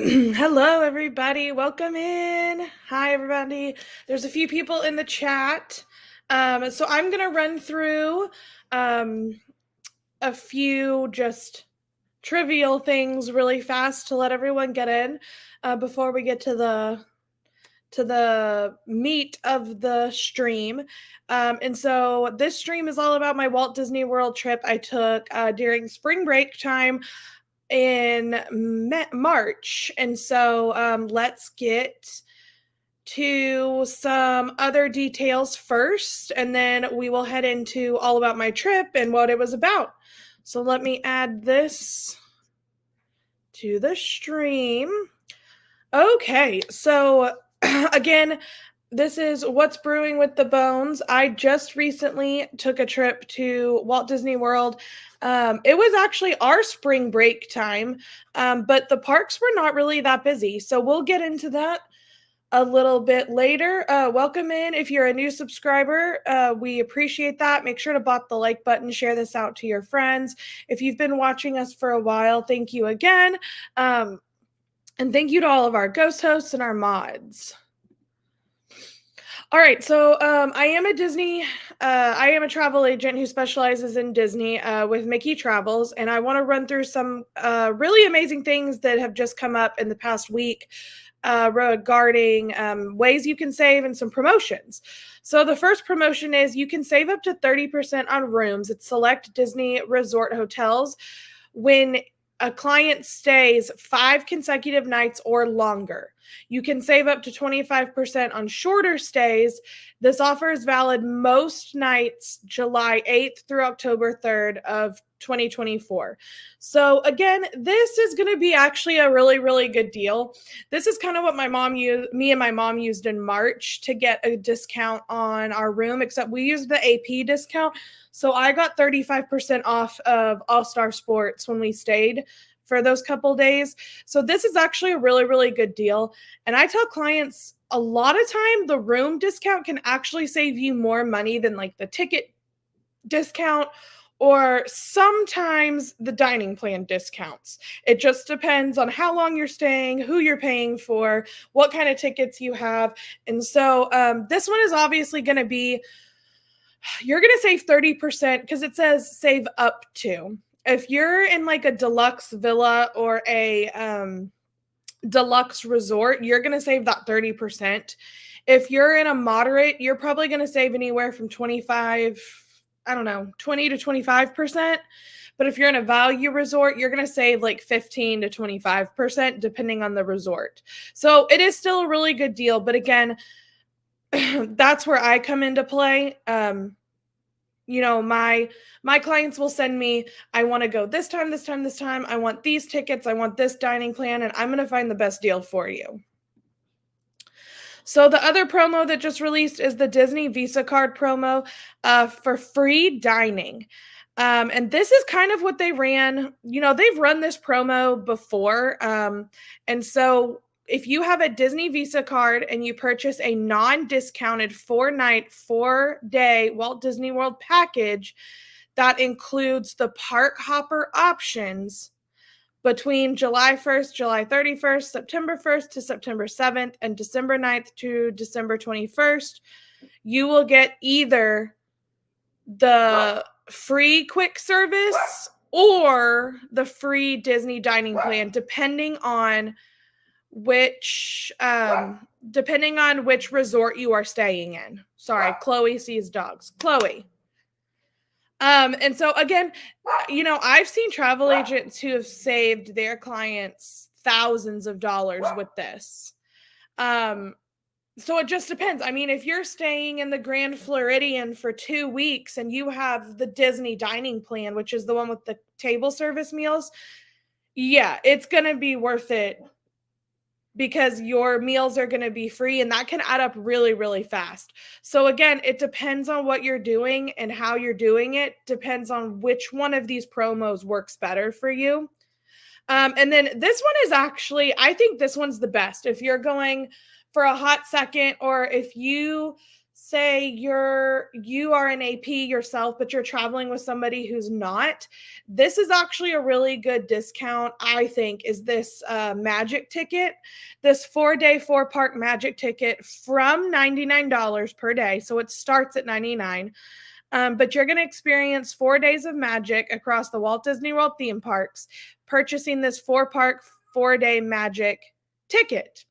Hello, everybody. Welcome in. Hi, everybody. There's a few people in the chat. So I'm going to run through a few just trivial things really fast to let everyone get in before we get to the meat of the stream. And so this stream is all about my Walt Disney World trip I took during spring break time in March. And so let's get to some other details first, and then we will head into all about my trip and what it was about. So let me add this to the stream. Okay, so again, this is What's Brewing with the Bones. I just recently took a trip to Walt Disney World. It was actually our spring break time, but the parks were not really that busy. So we'll get into that a little bit later. Welcome in if you're a new subscriber. We appreciate that. Make sure to bot the like button, share this out to your friends. If you've been watching us for a while, thank you again. And thank you to all of our ghost hosts and our mods. All right, so I am a travel agent who specializes in Disney with Mickey Travels, and I want to run through some really amazing things that have just come up in the past week regarding ways you can save and some promotions. So the first promotion is you can save up to 30% on rooms at select Disney resort hotels when a client stays 5 consecutive nights or longer. You can save up to 25% on shorter stays. This offer is valid most nights July 8th through October 3rd of 2024. So again, this is going to be actually a really, really good deal. This is kind of what me and my mom used in March to get a discount on our room, except we used the AP discount. So I got 35% off of All Star Sports when we stayed for those couple days. So this is actually a really, really good deal. And I tell clients a lot of time the room discount can actually save you more money than like the ticket discount or sometimes the dining plan discounts. It just depends on how long you're staying, who you're paying for, what kind of tickets you have. And so this one is obviously going to be, you're going to save 30% because it says save up to. If you're in like a deluxe villa or a deluxe resort, you're going to save that 30%. If you're in a moderate, you're probably going to save anywhere from 20 to 25%. But if you're in a value resort, you're going to save like 15 to 25%, depending on the resort. So it is still a really good deal. But again, that's where I come into play. My clients will send me, I want to go this time. I want these tickets. I want this dining plan, and I'm going to find the best deal for you. So the other promo that just released is the Disney Visa card promo for free dining. And this is kind of what they ran. They've run this promo before. And so if you have a Disney Visa card and you purchase a non-discounted 4-night, 4-day Walt Disney World package that includes the park hopper options between July 1st, July 31st, September 1st to September 7th, and December 9th to December 21st, you will get either the free quick service or the free Disney dining plan, depending on which resort you are staying in. Sorry, Chloe sees dogs. Chloe. And so again, I've seen travel agents who have saved their clients thousands of dollars with this. So it just depends. I mean, if you're staying in the Grand Floridian for 2 weeks and you have the Disney dining plan, which is the one with the table service meals, yeah, it's going to be worth it because your meals are going to be free, and that can add up really, really fast. So again, it depends on what you're doing and how you're doing it. Depends on which one of these promos works better for you. And then this one is actually, I think this one's the best. If you're going for a hot second, or if you say you are an AP yourself, but you're traveling with somebody who's not, this is actually a really good discount, I think, is this magic ticket, this 4-day 4-park magic ticket from $99 per day. So it starts at $99. But you're going to experience 4 days of magic across the Walt Disney World theme parks, purchasing this 4-park 4-day magic ticket.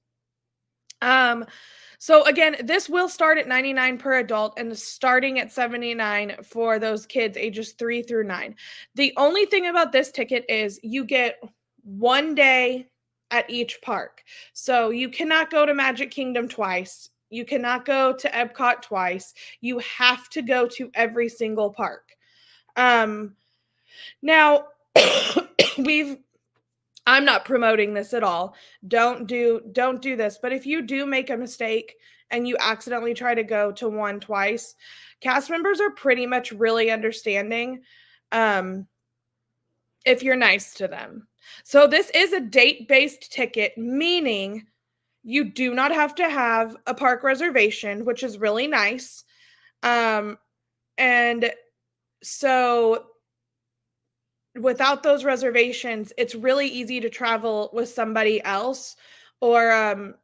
So again, this will start at $99 per adult and starting at $79 for those kids ages 3 through 9. The only thing about this ticket is you get 1 day at each park. So you cannot go to Magic Kingdom twice. You cannot go to Epcot twice. You have to go to every single park. Now I'm not promoting this at all. Don't do this. But if you do make a mistake and you accidentally try to go to one twice, cast members are pretty much really understanding if you're nice to them. So this is a date-based ticket, meaning you do not have to have a park reservation, which is really nice. And so without those reservations, it's really easy to travel with somebody else, or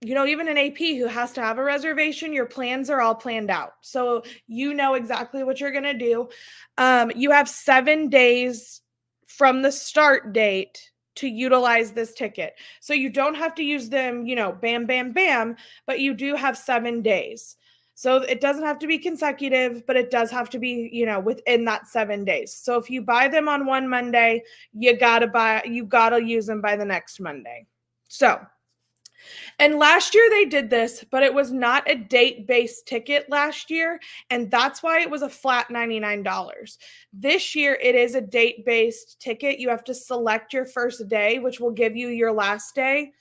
even an AP who has to have a reservation. Your plans are all planned out, so you know exactly what you're going to do. You have 7 days from the start date to utilize this ticket, so you don't have to use them bam bam bam, but you do have 7 days. So it doesn't have to be consecutive, but it does have to be, within that 7 days. So if you buy them on one Monday, you gotta use them by the next Monday. So, and last year they did this, but it was not a date-based ticket last year, and that's why it was a flat $99. This year it is a date-based ticket. You have to select your first day, which will give you your last day.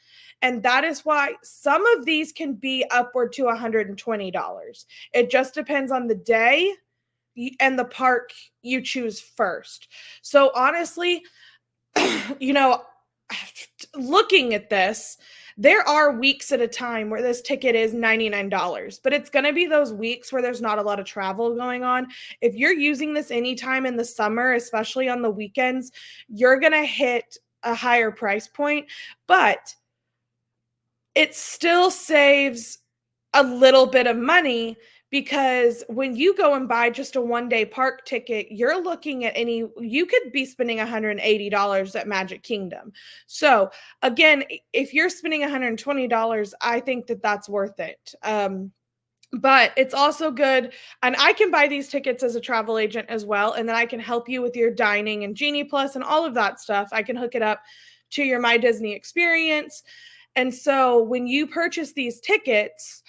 And that is why some of these can be upward to $120. It just depends on the day and the park you choose first. So honestly, looking at this, there are weeks at a time where this ticket is $99, but it's going to be those weeks where there's not a lot of travel going on. If you're using this anytime in the summer, especially on the weekends, you're going to hit a higher price point, but it still saves a little bit of money, because when you go and buy just a 1-day park ticket, you're looking at you could be spending $180 at Magic Kingdom. So again, if you're spending $120, I think that that's worth it. But it's also good, and I can buy these tickets as a travel agent as well, and then I can help you with your dining and Genie Plus and all of that stuff. I can hook it up to your My Disney experience. And so when you purchase these tickets,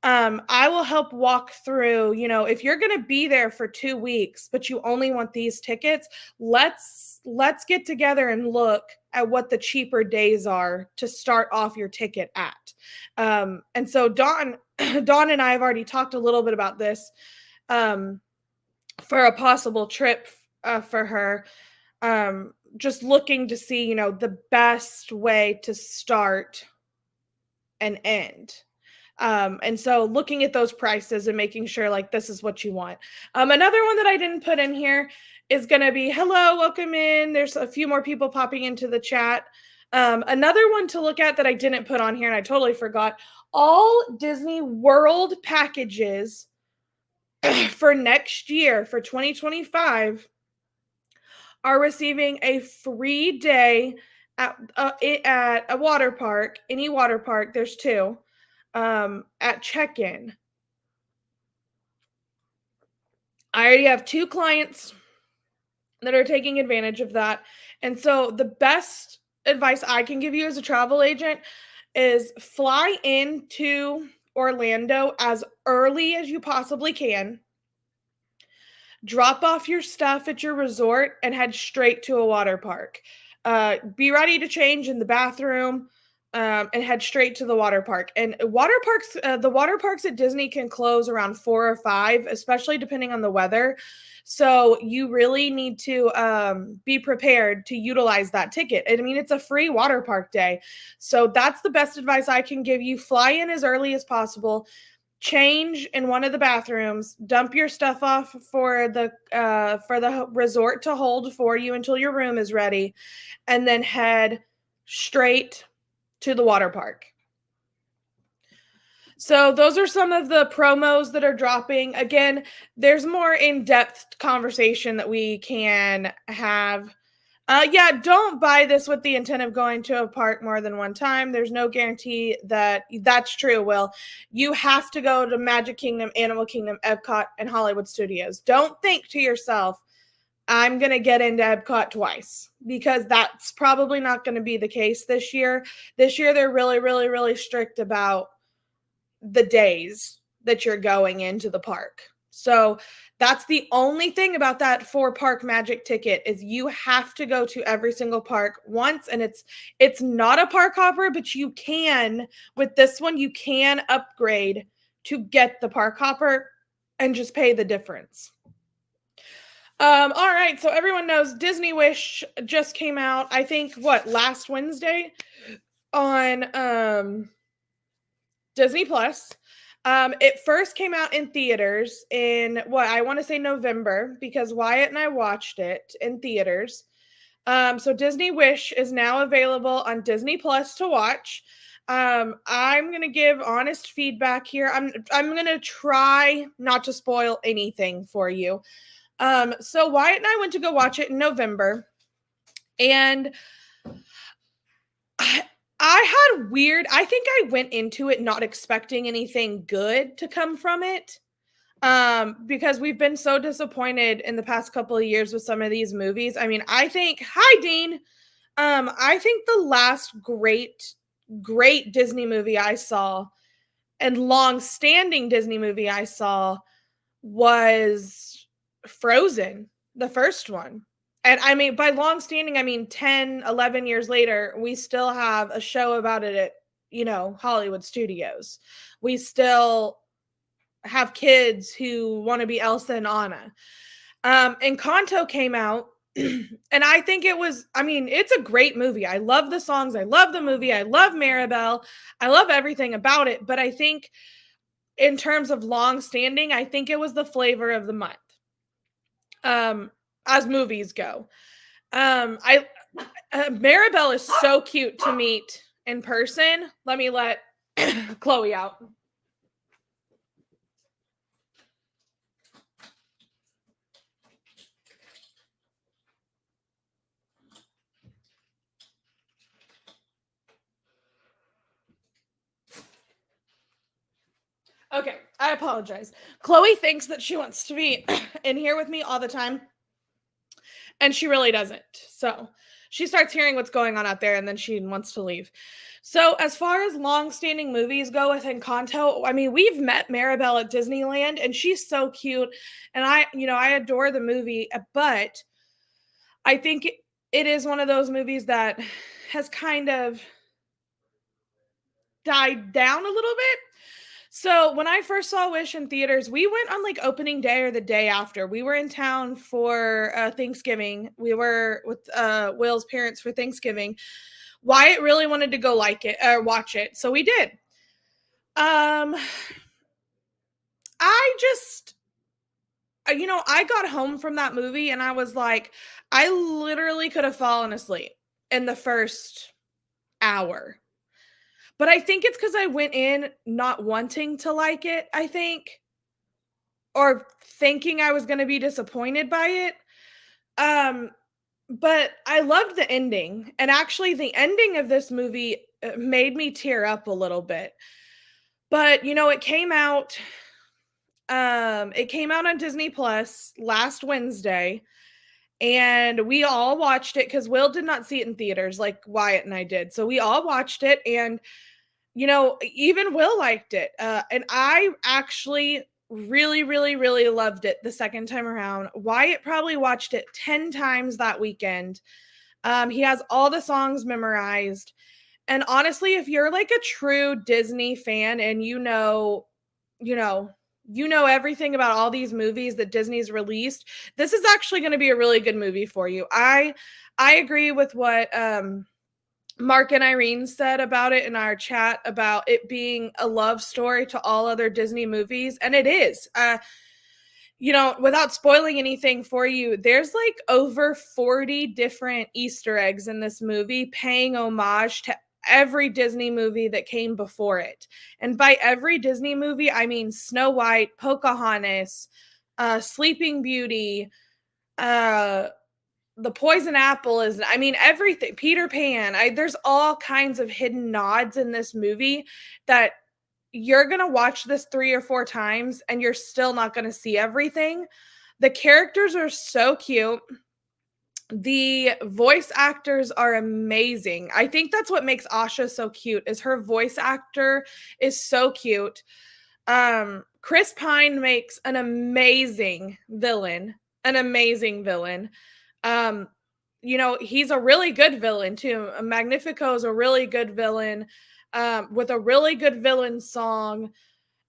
I will help walk through, if you're going to be there for 2 weeks, but you only want these tickets, let's get together and look at what the cheaper days are to start off your ticket at. And so Dawn and I have already talked a little bit about this for a possible trip for her. Just looking to see, the best way to start and end. And so looking at those prices and making sure like this is what you want. Another one that I didn't put in here is going to be, hello, welcome in. There's a few more people popping into the chat. Another one to look at that I didn't put on here and I totally forgot, all Disney World packages for next year, for 2025, are receiving a free day at a water park, any water park, there's 2, at check-in. I already have 2 clients that are taking advantage of that. And so the best advice I can give you as a travel agent is fly into Orlando as early as you possibly can. Drop off your stuff at your resort and head straight to a water park. Be ready to change in the bathroom and head straight to the water park. And the water parks at Disney can close around 4 or 5, especially depending on the weather. So you really need to be prepared to utilize that ticket. I mean, it's a free water park day. So that's the best advice I can give you. Fly in as early as possible. change in one of the bathrooms, dump your stuff off for the resort to hold for you until your room is ready, and then head straight to the water park. So those are some of the promos that are dropping. Again, there's more in-depth conversation that we can have. Yeah, don't buy this with the intent of going to a park more than one time. There's no guarantee that that's true, Will. You have to go to Magic Kingdom, Animal Kingdom, Epcot, and Hollywood Studios. Don't think to yourself, I'm going to get into Epcot twice, because that's probably not going to be the case this year. This year, they're really, really, really strict about the days that you're going into the park. So that's the only thing about that 4-park magic ticket, is you have to go to every single park once. And it's not a park hopper, but you can, with this one, you can upgrade to get the park hopper and just pay the difference. All right, so everyone knows Disney Wish just came out, I think, last Wednesday on Disney Plus. It first came out in theaters in I want to say November, because Wyatt and I watched it in theaters. So Disney Wish is now available on Disney Plus to watch. I'm gonna give honest feedback here. I'm gonna try not to spoil anything for you. So Wyatt and I went to go watch it in November, and I think I went into it not expecting anything good to come from it. Because we've been so disappointed in the past couple of years with some of these movies. I mean, hi Dean. I think the last great Disney movie I saw, and long-standing Disney movie I saw, was Frozen, the first one. And I mean, by long-standing, I mean 10, 11 years later, we still have a show about it at, Hollywood Studios. We still have kids who want to be Elsa and Anna. Encanto came out, and I think it's a great movie. I love the songs. I love the movie. I love Maribel. I love everything about it. But I think in terms of long-standing, I think it was the flavor of the month. As movies go. Maribel is so cute to meet in person. Let me let Chloe out. Okay, I apologize. Chloe thinks that she wants to be in here with me all the time, and she really doesn't. So she starts hearing what's going on out there, and then she wants to leave. So as far as long-standing movies go with Encanto, I mean, we've met Maribel at Disneyland, and she's so cute, and I adore the movie, but I think it is one of those movies that has kind of died down a little bit. So when I first saw Wish in theaters, we went on like opening day or the day after. We were in town for Thanksgiving. We were with Will's parents for Thanksgiving. Wyatt really wanted to go watch it, so we did. I just, I got home from that movie and I was like, I literally could have fallen asleep in the first hour. But I think it's because I went in not wanting to like it, I think, or thinking I was going to be disappointed by it. But I loved the ending. And actually, the ending of this movie made me tear up a little bit. But, it came out. It came out on Disney Plus last Wednesday. And we all watched it because Will did not see it in theaters like Wyatt and I did. So we all watched it, and even Will liked it. And I actually really, really, really loved it the second time around. Wyatt probably watched it 10 times that weekend. He has all the songs memorized. And honestly, if you're like a true Disney fan and you know everything about all these movies that Disney's released, this is actually going to be a really good movie for you. I agree with what Mark and Irene said about it in our chat about it being a love story to all other Disney movies, and it is. Without spoiling anything for you, there's like over 40 different Easter eggs in this movie paying homage to every Disney movie that came before it. And by every Disney movie, I mean Snow White, Pocahontas, Sleeping Beauty, the poison apple is, I mean, everything. Peter Pan. There's all kinds of hidden nods in this movie that you're going to watch this 3 or 4 times and you're still not going to see everything. The characters are so cute. The voice actors are amazing. I think that's what makes Asha so cute, is her voice actor is so cute. Chris Pine makes an amazing villain. He's a really good villain too. Magnifico is a really good villain, with a really good villain song.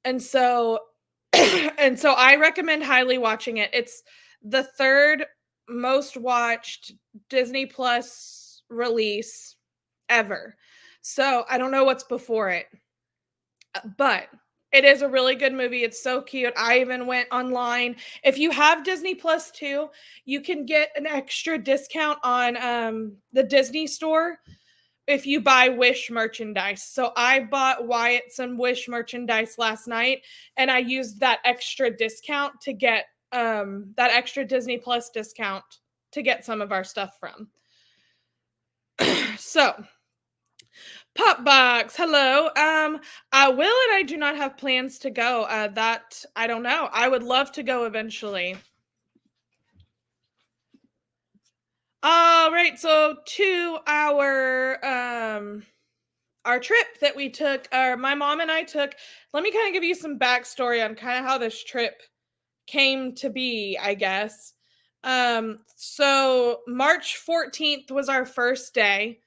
And so I recommend highly watching it. It's the third most watched Disney Plus release ever. So I don't know what's before it, but it is a really good movie. It's so cute. I even went online. If you have Disney Plus too, you can get an extra discount on the Disney store if you buy Wish merchandise. So I bought Wyatt some Wish merchandise last night, and I used that extra discount to get that extra Disney Plus discount to get some of our stuff from. So Popbox, hello. Will and I do not have plans to go. That I don't know. I would love to go eventually. All right, so to our trip that we took, or my mom and I took. Let me kind of give you some backstory on kind of how this trip came to be, I guess. So March 14th was our first day.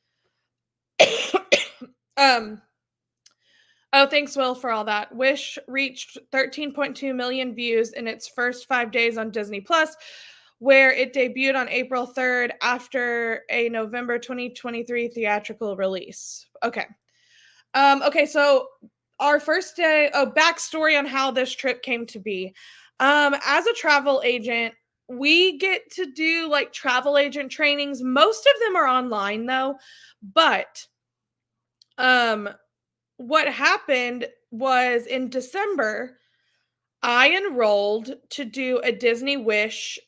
Oh, thanks, Will, for all that. Wish reached 13.2 million views in its first 5 days on Disney Plus, where it debuted on April 3rd after a November 2023 theatrical release. Okay. So our first day, backstory on how this trip came to be. As a travel agent, we get to do like travel agent trainings. Most of them are online though, but what happened was in December, I enrolled to do a Disney Wish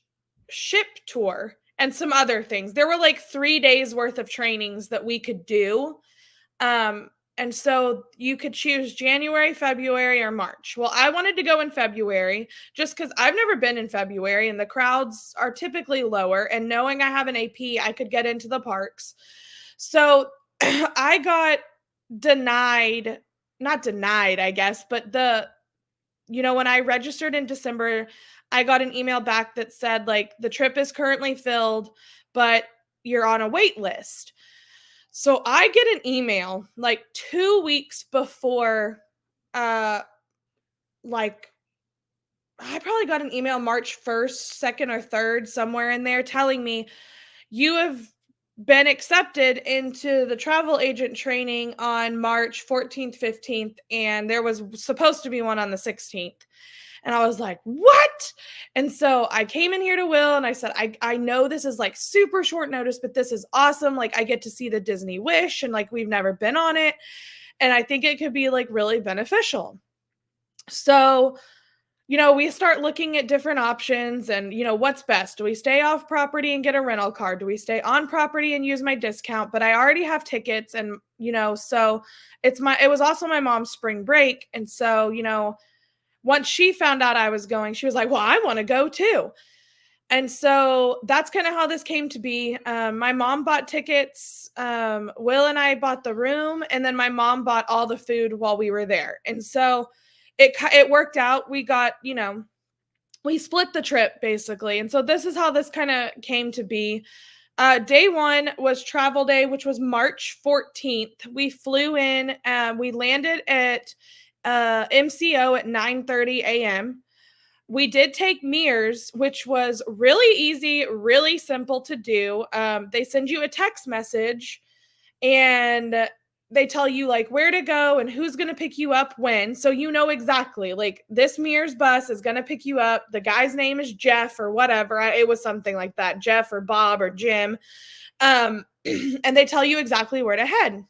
ship tour and some other things. There were like 3 days worth of trainings that we could do. And so you could choose January, February, or March. Well, I wanted to go in February just because I've never been in February and the crowds are typically lower. And knowing I have an AP, I could get into the parks. So I got not denied, I guess, but when I registered in December, I got an email back that said, like, the trip is currently filled, but you're on a wait list. So I get an email like 2 weeks before, like, I probably got an email March 1st, 2nd, or 3rd, somewhere in there, telling me you have been accepted into the travel agent training on March 14th, 15th, and there was supposed to be one on the 16th. And I was like, what? And so I came in here to Will and I said, I know this is like super short notice, but this is awesome. Like, I get to see the Disney Wish and like we've never been on it. And I think it could be like really beneficial. So, we start looking at different options and, what's best? Do we stay off property and get a rental car? Do we stay on property and use my discount? But I already have tickets and, so it was also my mom's spring break. And so, once she found out I was going, she was like, well, I want to go too. And so that's kind of how this came to be. My mom bought tickets. Will and I bought the room, and then my mom bought all the food while we were there. And so it worked out. We got, we split the trip basically. And so this is how this kind of came to be. Day one was travel day, which was March 14th. We flew in, we landed at MCO at 9:30 a.m. We did take Mears, which was really easy, really simple to do. They send you a text message and they tell you like where to go and who's going to pick you up when. So you know exactly like this Mears bus is going to pick you up. The guy's name is Jeff or whatever. It was something like that. Jeff or Bob or Jim. And they tell you exactly where to head.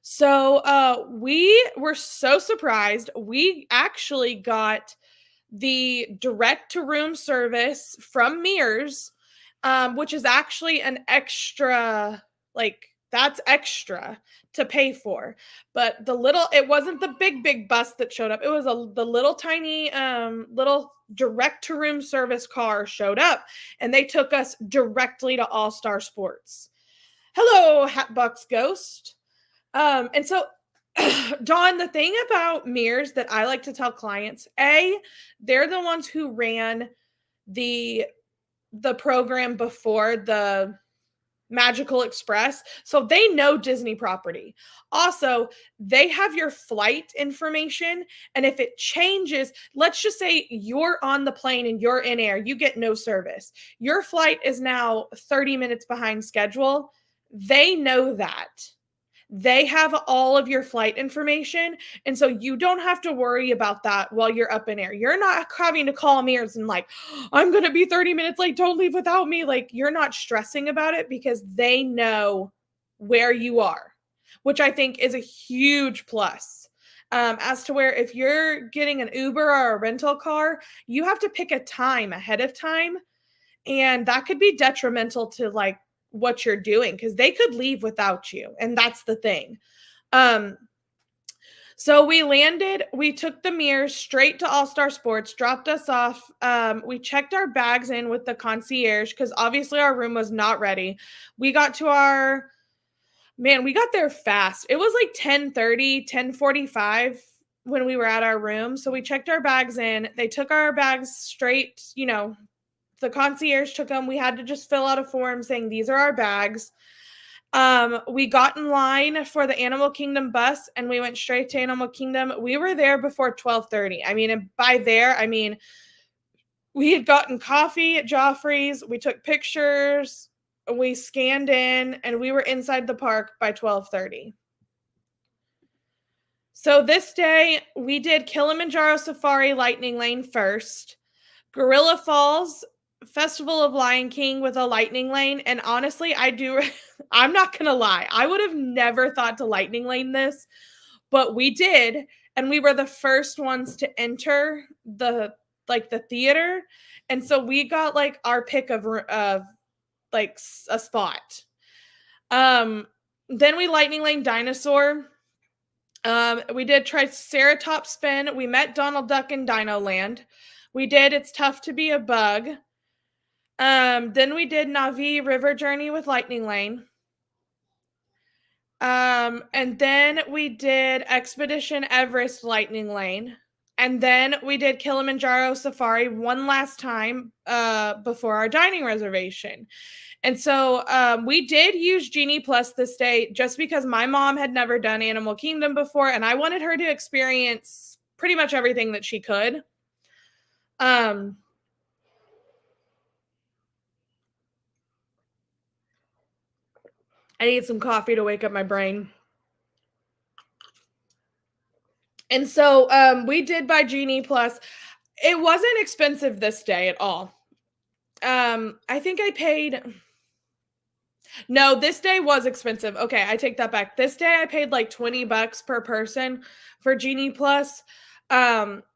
So we were so surprised. We actually got the direct to room service from Mears, which is actually an extra, like that's extra to pay for. But it wasn't the big bus that showed up. It was the little tiny, little direct to room service car showed up, and they took us directly to All Star Sports. Hello, Hatbox Ghost. And so Dawn, the thing about Mears that I like to tell clients, they're the ones who ran the program before the Magical Express. So they know Disney property. Also, they have your flight information. And if it changes, let's just say you're on the plane and you're in air, you get no service. Your flight is now 30 minutes behind schedule. They know that. They have all of your flight information. And so you don't have to worry about that while you're up in air. You're not having to call Mears and like, I'm going to be 30 minutes late. Don't leave without me. Like you're not stressing about it because they know where you are, which I think is a huge plus. As to where if you're getting an Uber or a rental car, you have to pick a time ahead of time. And that could be detrimental to like what you're doing because they could leave without you. And that's the thing. So we took the Mears straight to All Star Sports, dropped us off. We checked our bags in with the concierge because obviously our room was not ready. We got there fast. It was like 10:30, 10:45 when we were at our room. So we checked our bags in. They took our bags straight, the concierge took them. We had to just fill out a form saying these are our bags. We got in line for the Animal Kingdom bus and we went straight to Animal Kingdom. We were there before 12:30. And by there, we had gotten coffee at Joffrey's. We took pictures. We scanned in and we were inside the park by 12:30. So this day we did Kilimanjaro Safari Lightning Lane first. Gorilla Falls Festival of Lion King with a lightning lane. And honestly, I'm not going to lie. I would have never thought to lightning lane this, but we did. And we were the first ones to enter the theater. And so we got like our pick of like a spot. Then we lightning lane Dinosaur. We did Triceratops spin. We met Donald Duck in Dino Land. We did It's Tough to Be a Bug. Then we did Navi River Journey with Lightning Lane. And then we did Expedition Everest Lightning Lane. And then we did Kilimanjaro Safari one last time before our dining reservation. And so we did use Genie Plus this day just because my mom had never done Animal Kingdom before, and I wanted her to experience pretty much everything that she could. I need some coffee to wake up my brain. And so we did buy Genie Plus. It wasn't expensive this day at all. I think I paid... No, this day was expensive. Okay, I take that back. This day I paid like $20 per person for Genie Plus,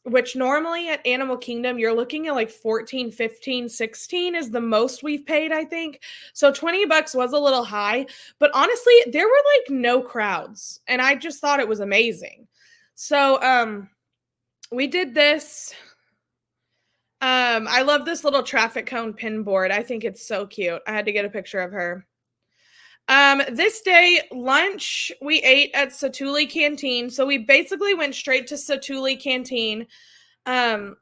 which normally at Animal Kingdom, you're looking at like 14, 15, 16 is the most we've paid, I think. So $20 was a little high, but honestly, there were like no crowds and I just thought it was amazing. So, we did this. I love this little traffic cone pin board. I think it's so cute. I had to get a picture of her. This day, lunch, we ate at Satuli Canteen. So we basically went straight to Satuli Canteen. And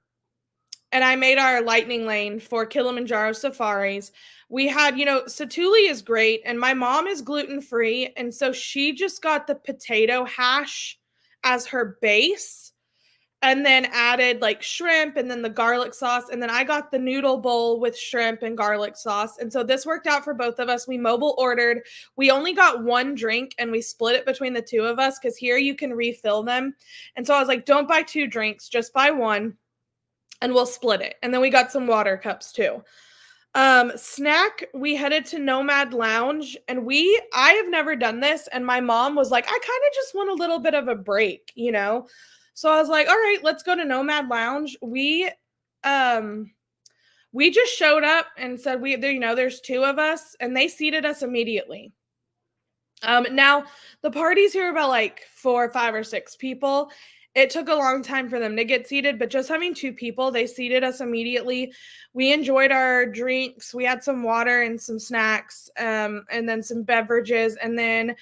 I made our lightning lane for Kilimanjaro Safaris. We had, Satuli is great. And my mom is gluten-free. And so she just got the potato hash as her base. and then added like shrimp and then the garlic sauce. And then I got the noodle bowl with shrimp and garlic sauce. And so this worked out for both of us. We mobile ordered. We only got one drink and we split it between the two of us because here you can refill them. And so I was like, don't buy 2 drinks, just buy one and we'll split it. And then we got some water cups too. Snack, we headed to Nomad Lounge and I have never done this. And my mom was like, I kind of just want a little bit of a break, you know? So I was like, all right, let's go to Nomad Lounge. We just showed up and said, there's 2 of us, and they seated us immediately. Now the parties here are about like 4, 5, or 6 people. It took a long time for them to get seated, but just having 2 people, they seated us immediately. We enjoyed our drinks. We had some water and some snacks, and then some beverages, and then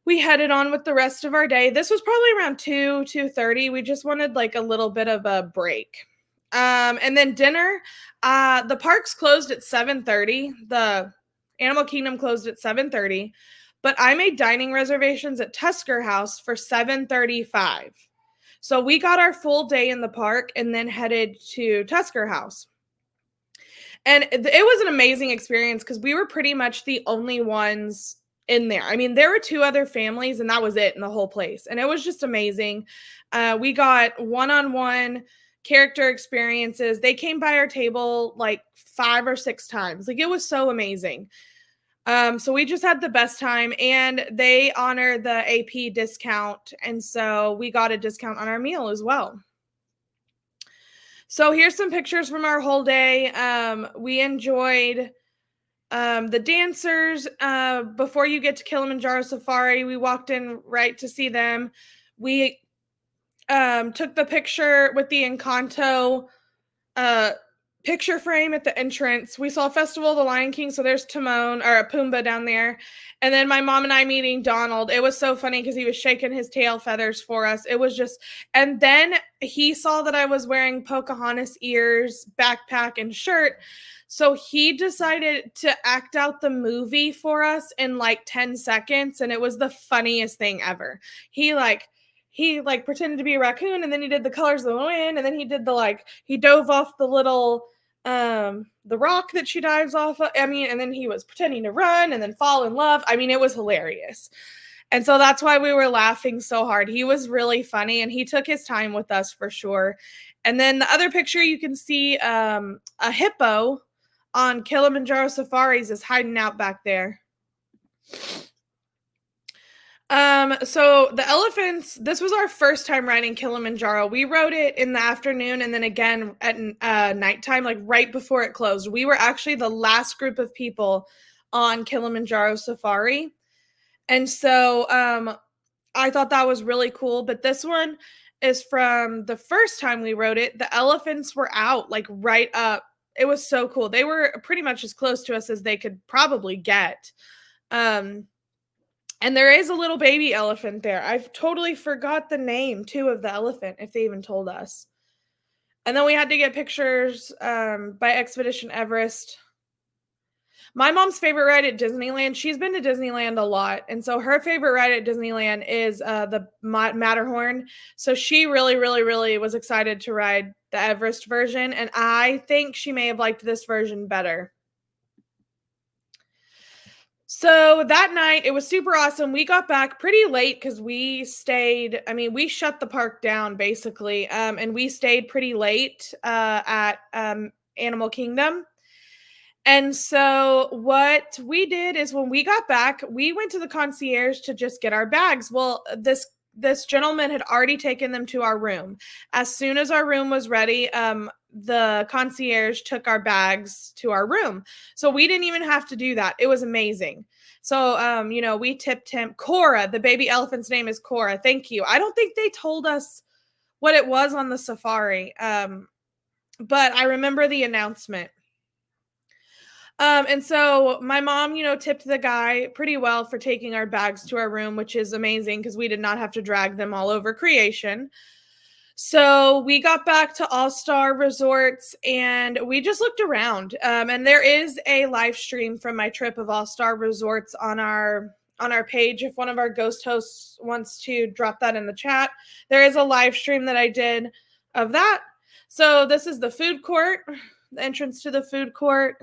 we headed on with the rest of our day. This was probably around 2:30. We just wanted like a little bit of a break. And then dinner, the parks closed at 7:30. The Animal Kingdom closed at 7:30, but I made dining reservations at Tusker House for 7:35. So we got our full day in the park and then headed to Tusker House. And it was an amazing experience because we were pretty much the only ones in there. I mean, there were 2 other families and that was it in the whole place. And it was just amazing. We got one-on-one character experiences. They came by our table like 5 or 6 times. Like, it was so amazing. So we just had the best time, and they honor the AP discount. And so we got a discount on our meal as well. So here's some pictures from our whole day. We enjoyed the dancers. Before you get to Kilimanjaro Safari, we walked in right to see them. We took the picture with the Encanto picture frame at the entrance. We saw Festival of the Lion King, so there's Timon or Pumbaa down there. And then my mom and I meeting Donald. It was so funny because he was shaking his tail feathers for us. It was just, and then he saw that I was wearing Pocahontas ears, backpack, and shirt. So he decided to act out the movie for us in like 10 seconds. And it was the funniest thing ever. He pretended to be a raccoon, and then he did the colors of the wind, and then he did he dove off the little the rock that she dives off of. I mean, and then he was pretending to run and then fall in love. I mean, it was hilarious. And so that's why we were laughing so hard. He was really funny, and he took his time with us for sure. And then the other picture, you can see a hippo on Kilimanjaro Safaris is hiding out back there. So the elephants, this was our first time riding Kilimanjaro. We rode it in the afternoon and then again at nighttime, like right before it closed. We were actually the last group of people on Kilimanjaro Safari. And so I thought that was really cool. But this one is from the first time we rode it. The elephants were out, like right up. It was so cool. They were pretty much as close to us as they could probably get. And there is a little baby elephant there. I've totally forgot the name, too, of the elephant, if they even told us. And then we had to get pictures by Expedition Everest. My mom's favorite ride at Disneyland, she's been to Disneyland a lot. And so her favorite ride at Disneyland is the Matterhorn. So she really, really, really was excited to ride the Everest version. And I think she may have liked this version better. So that night, it was super awesome. We got back pretty late because we shut the park down basically. And we stayed pretty late at Animal Kingdom. And so what we did is when we got back, we went to the concierge to just get our bags. Well, this gentleman had already taken them to our room. As soon as our room was ready, the concierge took our bags to our room. So we didn't even have to do that. It was amazing. So, we tipped him. Cora, the baby elephant's name is Cora. Thank you. I don't think they told us what it was on the safari. But I remember the announcement. And so my mom, tipped the guy pretty well for taking our bags to our room, which is amazing because we did not have to drag them all over creation. So we got back to All Star Resorts and we just looked around. And there is a live stream from my trip of All Star Resorts on our on our page if one of our ghost hosts wants to drop that in the chat. There is a live stream that I did of that. So this is the food court, the entrance to the food court.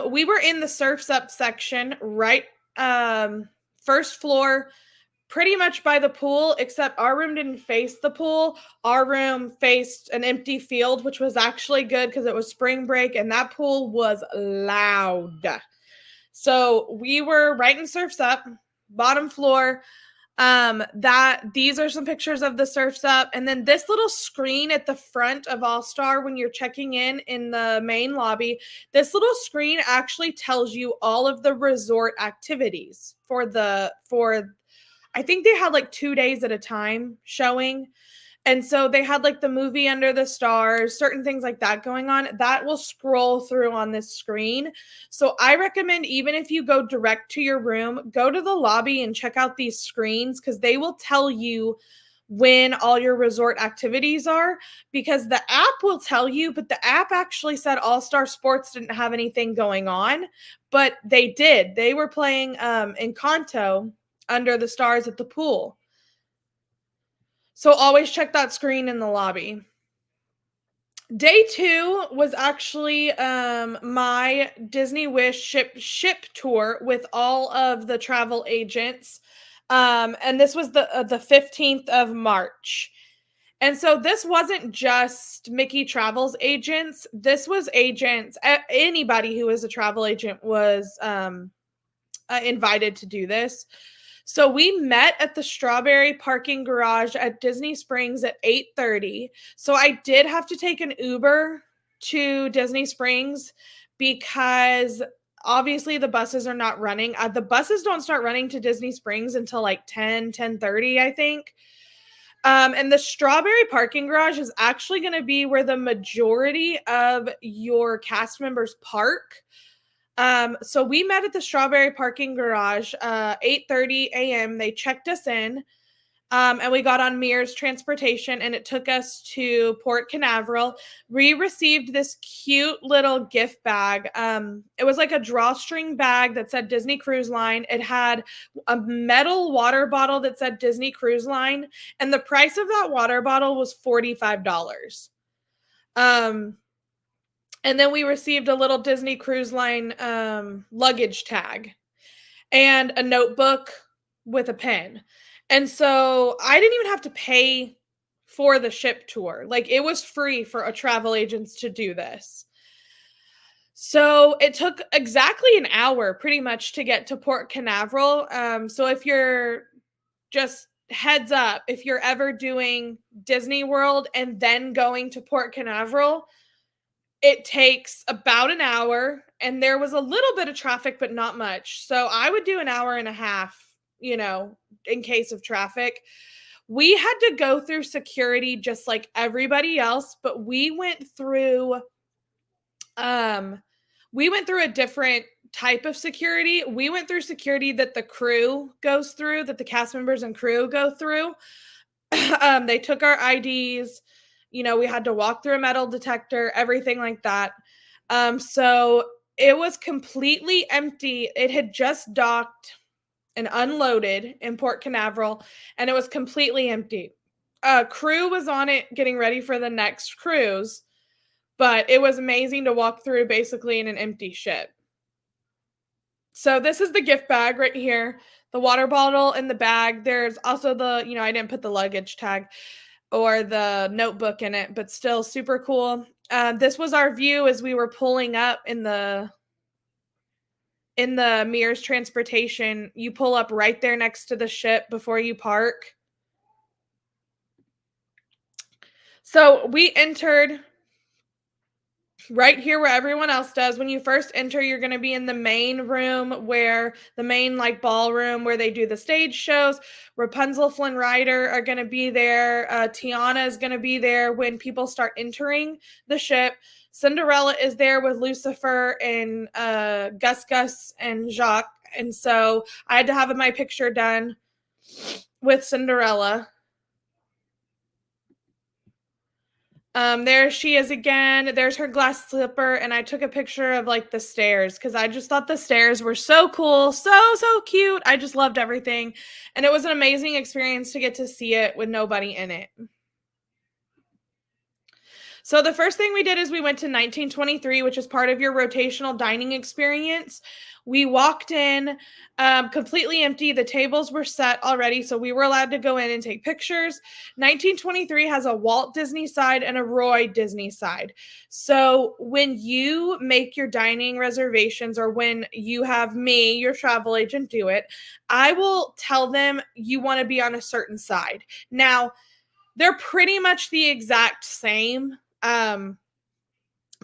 We were in the Surf's Up section, right, first floor, pretty much by the pool, except our room didn't face the pool. Our room faced an empty field, which was actually good because it was spring break and that pool was loud. So we were right in Surf's Up, bottom floor. These are some pictures of the Surf's Up, and then this little screen at the front of All Star when you're checking in the main lobby, this little screen actually tells you all of the resort activities for I think they had like 2 days at a time showing. And so they had like the movie Under the Stars, certain things like that going on. That will scroll through on this screen. So I recommend, even if you go direct to your room, go to the lobby and check out these screens because they will tell you when all your resort activities are, because the app will tell you, but the app actually said All Star Sports didn't have anything going on, but they did. They were playing Encanto, Under the Stars at the pool. So always check that screen in the lobby. Day 2 was actually my Disney Wish ship tour with all of the travel agents. And this was the 15th of March. And so this wasn't just Mickey Travels agents. This was agents. Anybody who is a travel agent was invited to do this. So we met at the Strawberry parking garage at Disney Springs at 8:30. So I did have to take an Uber to Disney Springs because obviously the buses are not running. The buses don't start running to Disney Springs until like 10:30, I think. And the Strawberry parking garage is actually going to be where the majority of your cast members park. So we met at the Strawberry parking garage, 8:30 a.m. They checked us in, and we got on Mears Transportation, and it took us to Port Canaveral. We received this cute little gift bag. It was like a drawstring bag that said Disney Cruise Line. It had a metal water bottle that said Disney Cruise Line, and the price of that water bottle was $45. And then we received a little Disney Cruise Line luggage tag and a notebook with a pen. And so I didn't even have to pay for the ship tour. Like, it was free for a travel agents to do this. So it took exactly an hour pretty much to get to Port Canaveral. So if you're just heads up, if you're ever doing Disney World and then going to Port Canaveral, it takes about an hour, and there was a little bit of traffic, but not much. So I would do an hour and a half, in case of traffic. We had to go through security just like everybody else, but we went through a different type of security. We went through security that the crew goes through, that the cast members and crew go through. They took our IDs. We had to walk through a metal detector, everything like that. So it was completely empty. It had just docked and unloaded in Port Canaveral, and it was completely empty. Crew was on it getting ready for the next cruise, but it was amazing to walk through basically in an empty ship. So this is the gift bag right here, the water bottle in the bag. There's also I didn't put the luggage tag or the notebook in it, but still super cool. This was our view as we were pulling up in the Mears Transportation. You pull up right there next to the ship before you park. So we entered right here where everyone else does. When you first enter, you're going to be in the main room, where the main ballroom where they do the stage shows. Rapunzel, Flynn Rider are going to be there. Tiana is going to be there when people start entering the ship. Cinderella is there with Lucifer and Gus and Jacques. And so I had to have my picture done with Cinderella. There she is again. There's her glass slipper, and I took a picture of like the stairs because I just thought the stairs were so cool, so cute. I just loved everything, and it was an amazing experience to get to see it with nobody in it. So the first thing we did is we went to 1923, which is part of your rotational dining experience. We walked in completely empty. The tables were set already, so we were allowed to go in and take pictures. 1923 has a Walt Disney side and a Roy Disney side. So when you make your dining reservations, or when you have me, your travel agent, do it, I will tell them you want to be on a certain side. Now, they're pretty much the exact same.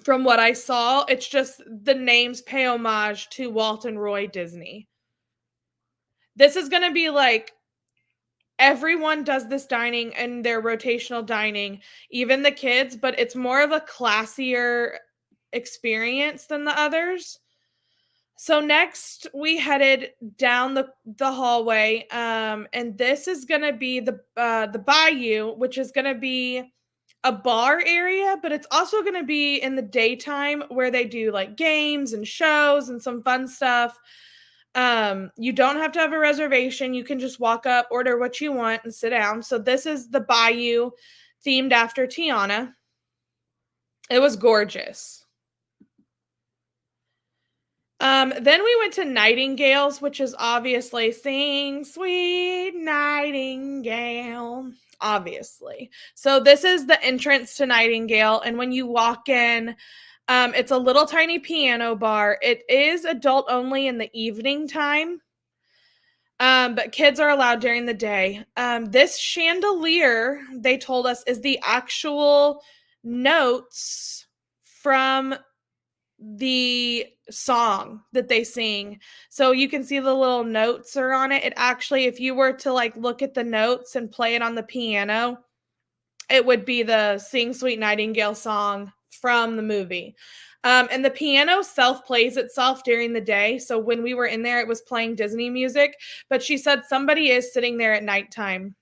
From what I saw, it's just the names pay homage to Walt and Roy Disney. This is going to be like everyone does this dining and their rotational dining, even the kids, but it's more of a classier experience than the others. So next we headed down the hallway, and this is going to be the Bayou, which is going to be a bar area, but it's also going to be in the daytime where they do like games and shows and some fun stuff. You don't have to have a reservation. You can just walk up, order what you want, and sit down. So this is the Bayou, themed after Tiana. It was gorgeous. Then we went to Nightingales, which is obviously Sing Sweet Nightingale, obviously. So this is the entrance to Nightingale, and when you walk in, it's a little tiny piano bar. It is adult only in the evening time, but kids are allowed during the day. This chandelier, they told us, is the actual notes from the song that they sing. So you can see the little notes are on it. It actually, if you were to like look at the notes and play it on the piano, it would be the Sing Sweet Nightingale song from the movie. And the piano self-plays itself during the day. So when we were in there, it was playing Disney music, but she said somebody is sitting there at nighttime.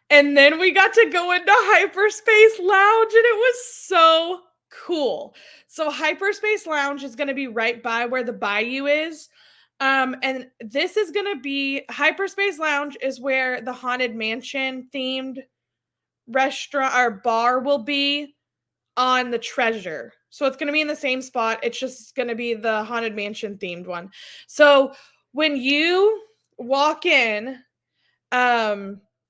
And then we got to go into Hyperspace Lounge, and it was so cool. So Hyperspace Lounge is going to be right by where the Bayou is. And this is going to be, Hyperspace Lounge is where the Haunted Mansion themed restaurant or bar will be on the Treasure. So it's going to be in the same spot. It's just going to be the Haunted Mansion themed one. So when you walk in,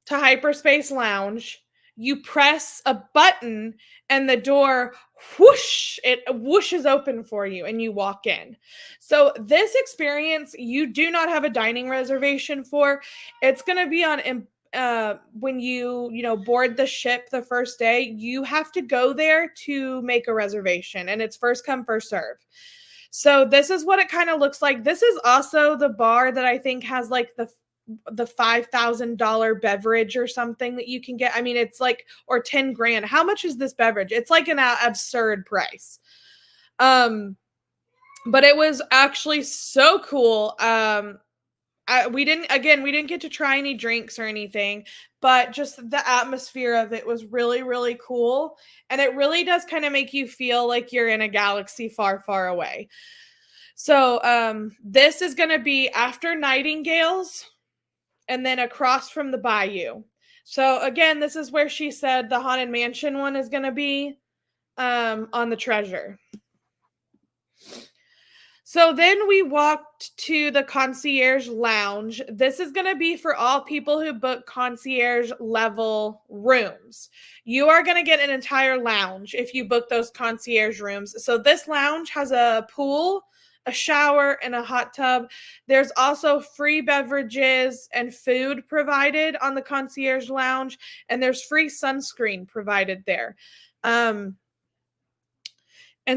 to Hyperspace Lounge, you press a button and the door whoosh, it whooshes open for you and you walk in. So this experience, you do not have a dining reservation for. It's going to be on when you board the ship the first day. You have to go there to make a reservation, and it's first come first serve. So this is what it kind of looks like. This is also the bar that I think has like the $5,000 beverage or something that you can get. I mean, it's like, or 10 grand. How much is this beverage? It's like an absurd price. But it was actually so cool. We didn't get to try any drinks or anything, but just the atmosphere of it was really, really cool. And it really does kind of make you feel like you're in a galaxy far, far away. So this is going to be after Nightingales, and then across from the Bayou. So again, this is where she said the Haunted Mansion one is going to be on the Treasure. So then we walked to the Concierge Lounge. This is going to be for all people who book concierge level rooms. You are going to get an entire lounge if you book those concierge rooms. So this lounge has a pool, a shower, and a hot tub. There's also free beverages and food provided on the Concierge Lounge, and there's free sunscreen provided there. And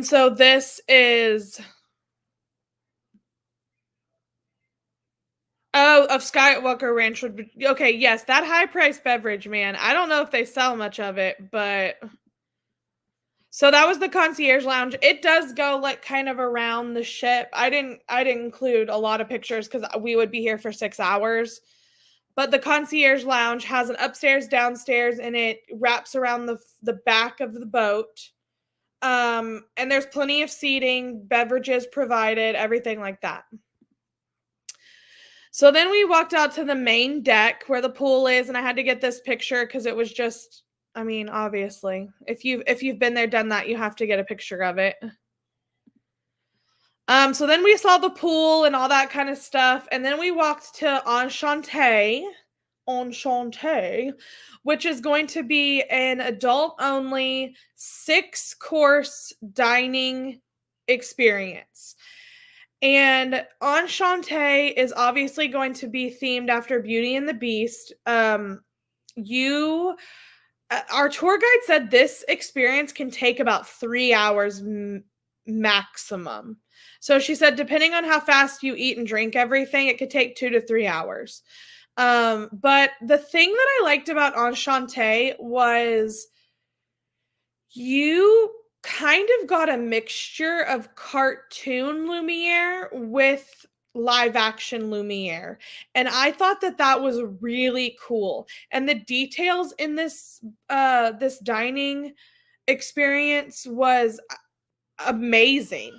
so this is of Skywalker Ranch would be okay. Yes, that high price beverage, man. I don't know if they sell much of it, but so that was the Concierge Lounge. It does go like kind of around the ship. I didn't include a lot of pictures because we would be here for 6 hours. But the concierge lounge has an upstairs, downstairs, and it wraps around the back of the boat. And there's plenty of seating, beverages provided, everything like that. So then we walked out to the main deck where the pool is, and I had to get this picture because it was just, I mean, obviously, if you've been there, done that, you have to get a picture of it. So then we saw the pool and all that kind of stuff, and then we walked to Enchante, which is going to be an adult-only 6-course dining experience. And Enchante is obviously going to be themed after Beauty and the Beast. Our tour guide said this experience can take about 3 hours maximum. So she said, depending on how fast you eat and drink everything, it could take 2 to 3 hours. But the thing that I liked about Enchante was you kind of got a mixture of cartoon Lumiere with live action Lumiere. And I thought that that was really cool. And the details in this dining experience was amazing.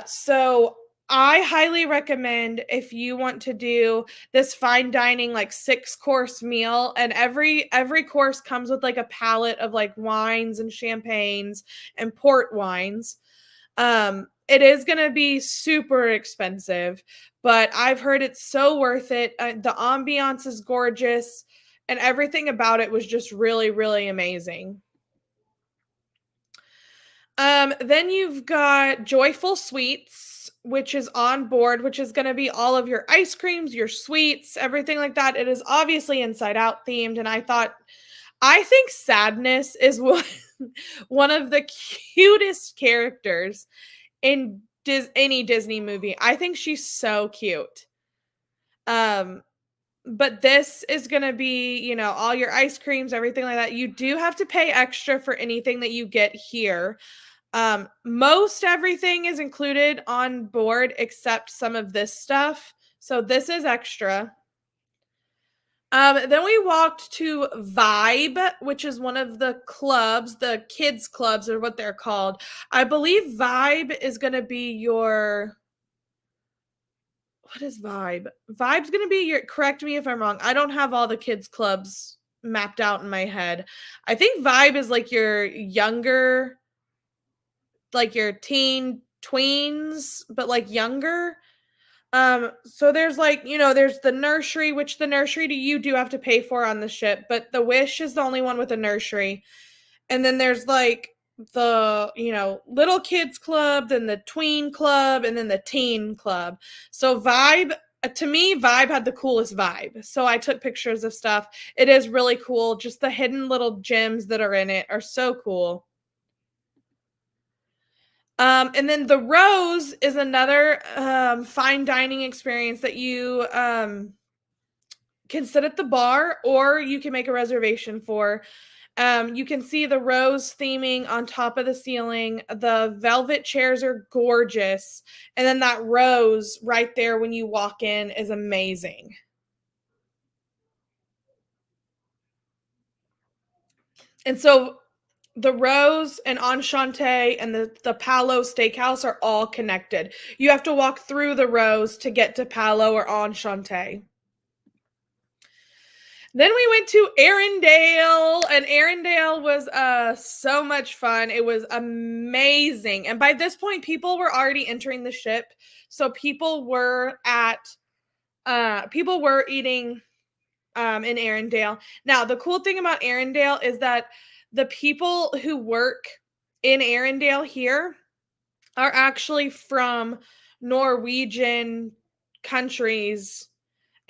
So I highly recommend if you want to do this fine dining, like 6-course meal, and every course comes with like a palette of like wines and champagnes and port wines. It is going to be super expensive, but I've heard it's so worth it. The ambiance is gorgeous and everything about it was just really, really amazing. Then you've got Joyful Sweets, which is on board, which is going to be all of your ice creams, your sweets, everything like that. It is obviously Inside Out themed. And I think Sadness is one of the cutest characters in any Disney movie. I think she's so cute. But this is going to be, all your ice creams, everything like that. You do have to pay extra for anything that you get here. Most everything is included on board except some of this stuff. So this is extra. Then we walked to Vibe, which is one of the clubs, the kids clubs are what they're called. I believe Vibe is going to be what is Vibe? Vibe's going to be correct me if I'm wrong. I don't have all the kids clubs mapped out in my head. I think Vibe is like your younger, like your teen tweens, but like younger. So there's like, there's the nursery, which the nursery you do have to pay for on the ship, but the Wish is the only one with a nursery. And then there's like the, little kids club, then the tween club, and then the teen club. So Vibe, to me, Vibe had the coolest vibe. So I took pictures of stuff. It is really cool. Just the hidden little gems that are in it are so cool. And then the Rose is another fine dining experience that you can sit at the bar or you can make a reservation for. You can see the rose theming on top of the ceiling. The velvet chairs are gorgeous. And then that rose right there when you walk in is amazing. And so the Rose and Enchante and the Palo Steakhouse are all connected. You have to walk through the Rose to get to Palo or Enchante. Then we went to Arendelle, and Arendelle was so much fun. It was amazing. And by this point, people were already entering the ship. So people were eating in Arendelle. Now, the cool thing about Arendelle is that the people who work in Arendelle here are actually from Norwegian countries.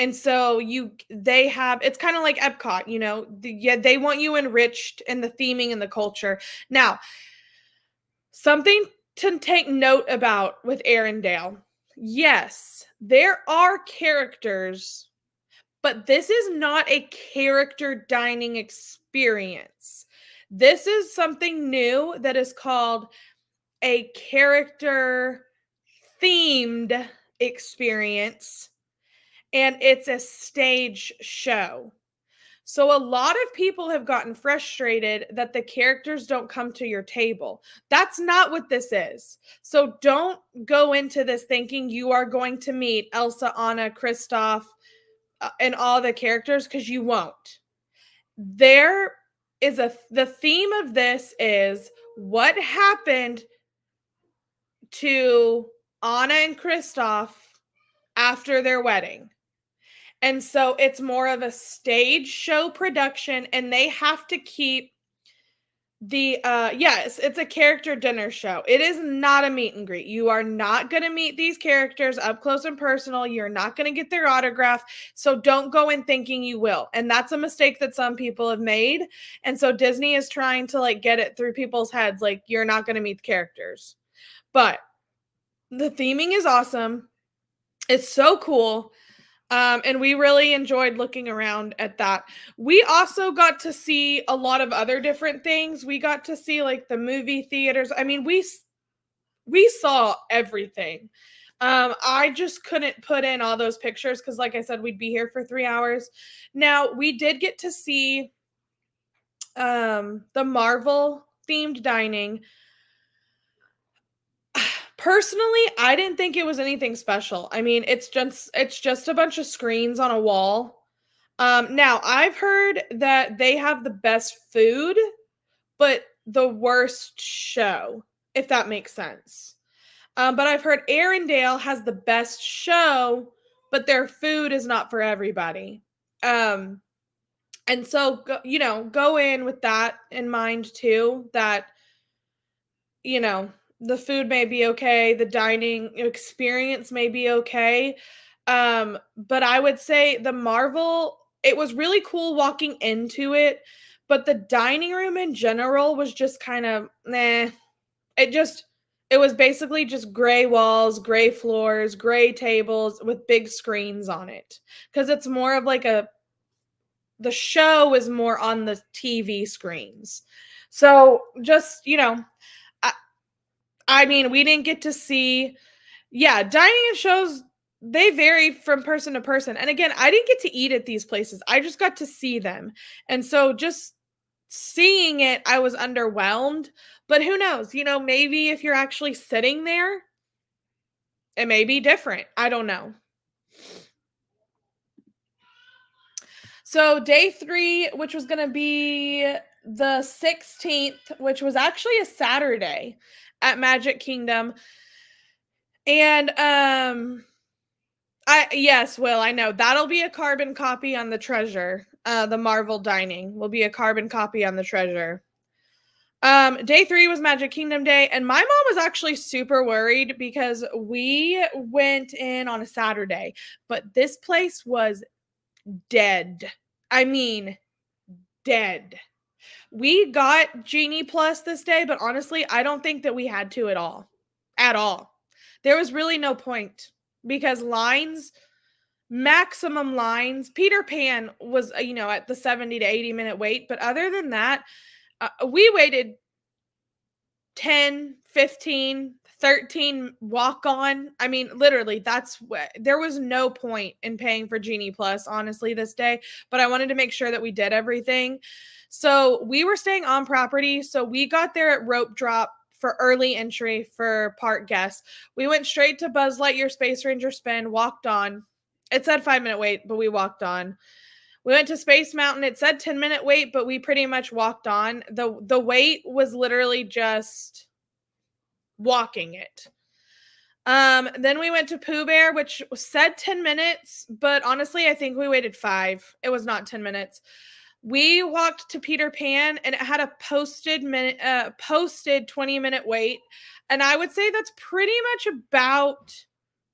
And so it's kind of like Epcot, they want you enriched in the theming and the culture. Now, something to take note about with Arendelle. Yes, there are characters, but this is not a character dining experience. This is something new that is called a character themed experience. and it's a stage show. So a lot of people have gotten frustrated that the characters don't come to your table. That's not what this is. So don't go into this thinking you are going to meet Elsa, Anna, Kristoff, and all the characters, because you won't. There is the theme of this is what happened to Anna and Kristoff after their wedding. And so it's more of a stage show production, and they have to keep the yes, it's a character dinner show. It is not a meet and greet. You are not going to meet these characters up close and personal. You're not going to get their autograph. So don't go in thinking you will. And that's a mistake that some people have made. And so Disney is trying to like get it through people's heads, like you're not going to meet the characters. But the theming is awesome. It's so cool. And we really enjoyed looking around at that. We also got to see a lot of other different things. We got to see like the movie theaters. I mean, we saw everything. I just couldn't put in all those pictures because, like I said, we'd be here for 3 hours. Now, we did get to see the Marvel themed dining. Personally, I didn't think it was anything special. I mean, it's just a bunch of screens on a wall. Now I've heard that they have the best food, but the worst show, if that makes sense. But I've heard Arendelle has the best show, but their food is not for everybody. And so, go in with that in mind too, that, the food may be okay, the dining experience may be okay. But I would say the Marvel, it was really cool walking into it, but the dining room in general was just kind of nah. It was basically just gray walls, gray floors, gray tables with big screens on it. Because it's more of like the show is more on the TV screens. So just, I mean, we didn't get to see, yeah, dining and shows, they vary from person to person. And again, I didn't get to eat at these places. I just got to see them. And so just seeing it, I was underwhelmed. But who knows? Maybe if you're actually sitting there, it may be different. I don't know. So day 3, which was going to be the 16th, which was actually a Saturday at Magic Kingdom. And yes, Will, I know. That'll be a carbon copy on the treasure. The Marvel dining will be a carbon copy on the treasure. Day 3 was Magic Kingdom Day, and my mom was actually super worried because we went in on a Saturday, but this place was dead. I mean, dead. We got Genie Plus this day, but honestly, I don't think that we had to at all. At all. There was really no point because maximum lines, Peter Pan was, at the 70 to 80 minute wait. But other than that, we waited 10, 15, 13 walk on. I mean, literally, there was no point in paying for Genie Plus, honestly, this day. But I wanted to make sure that we did everything. So we were staying on property. So we got there at rope drop for early entry for park guests. We went straight to Buzz Lightyear Space Ranger Spin, walked on. It said 5-minute wait, but we walked on. We went to Space Mountain. It said 10-minute wait, but we pretty much walked on. The wait was literally just walking it. Then we went to Pooh Bear, which said 10 minutes, but honestly, I think we waited 5. It was not 10 minutes. We walked to Peter Pan, and it had a posted 20-minute wait. And I would say that's pretty much about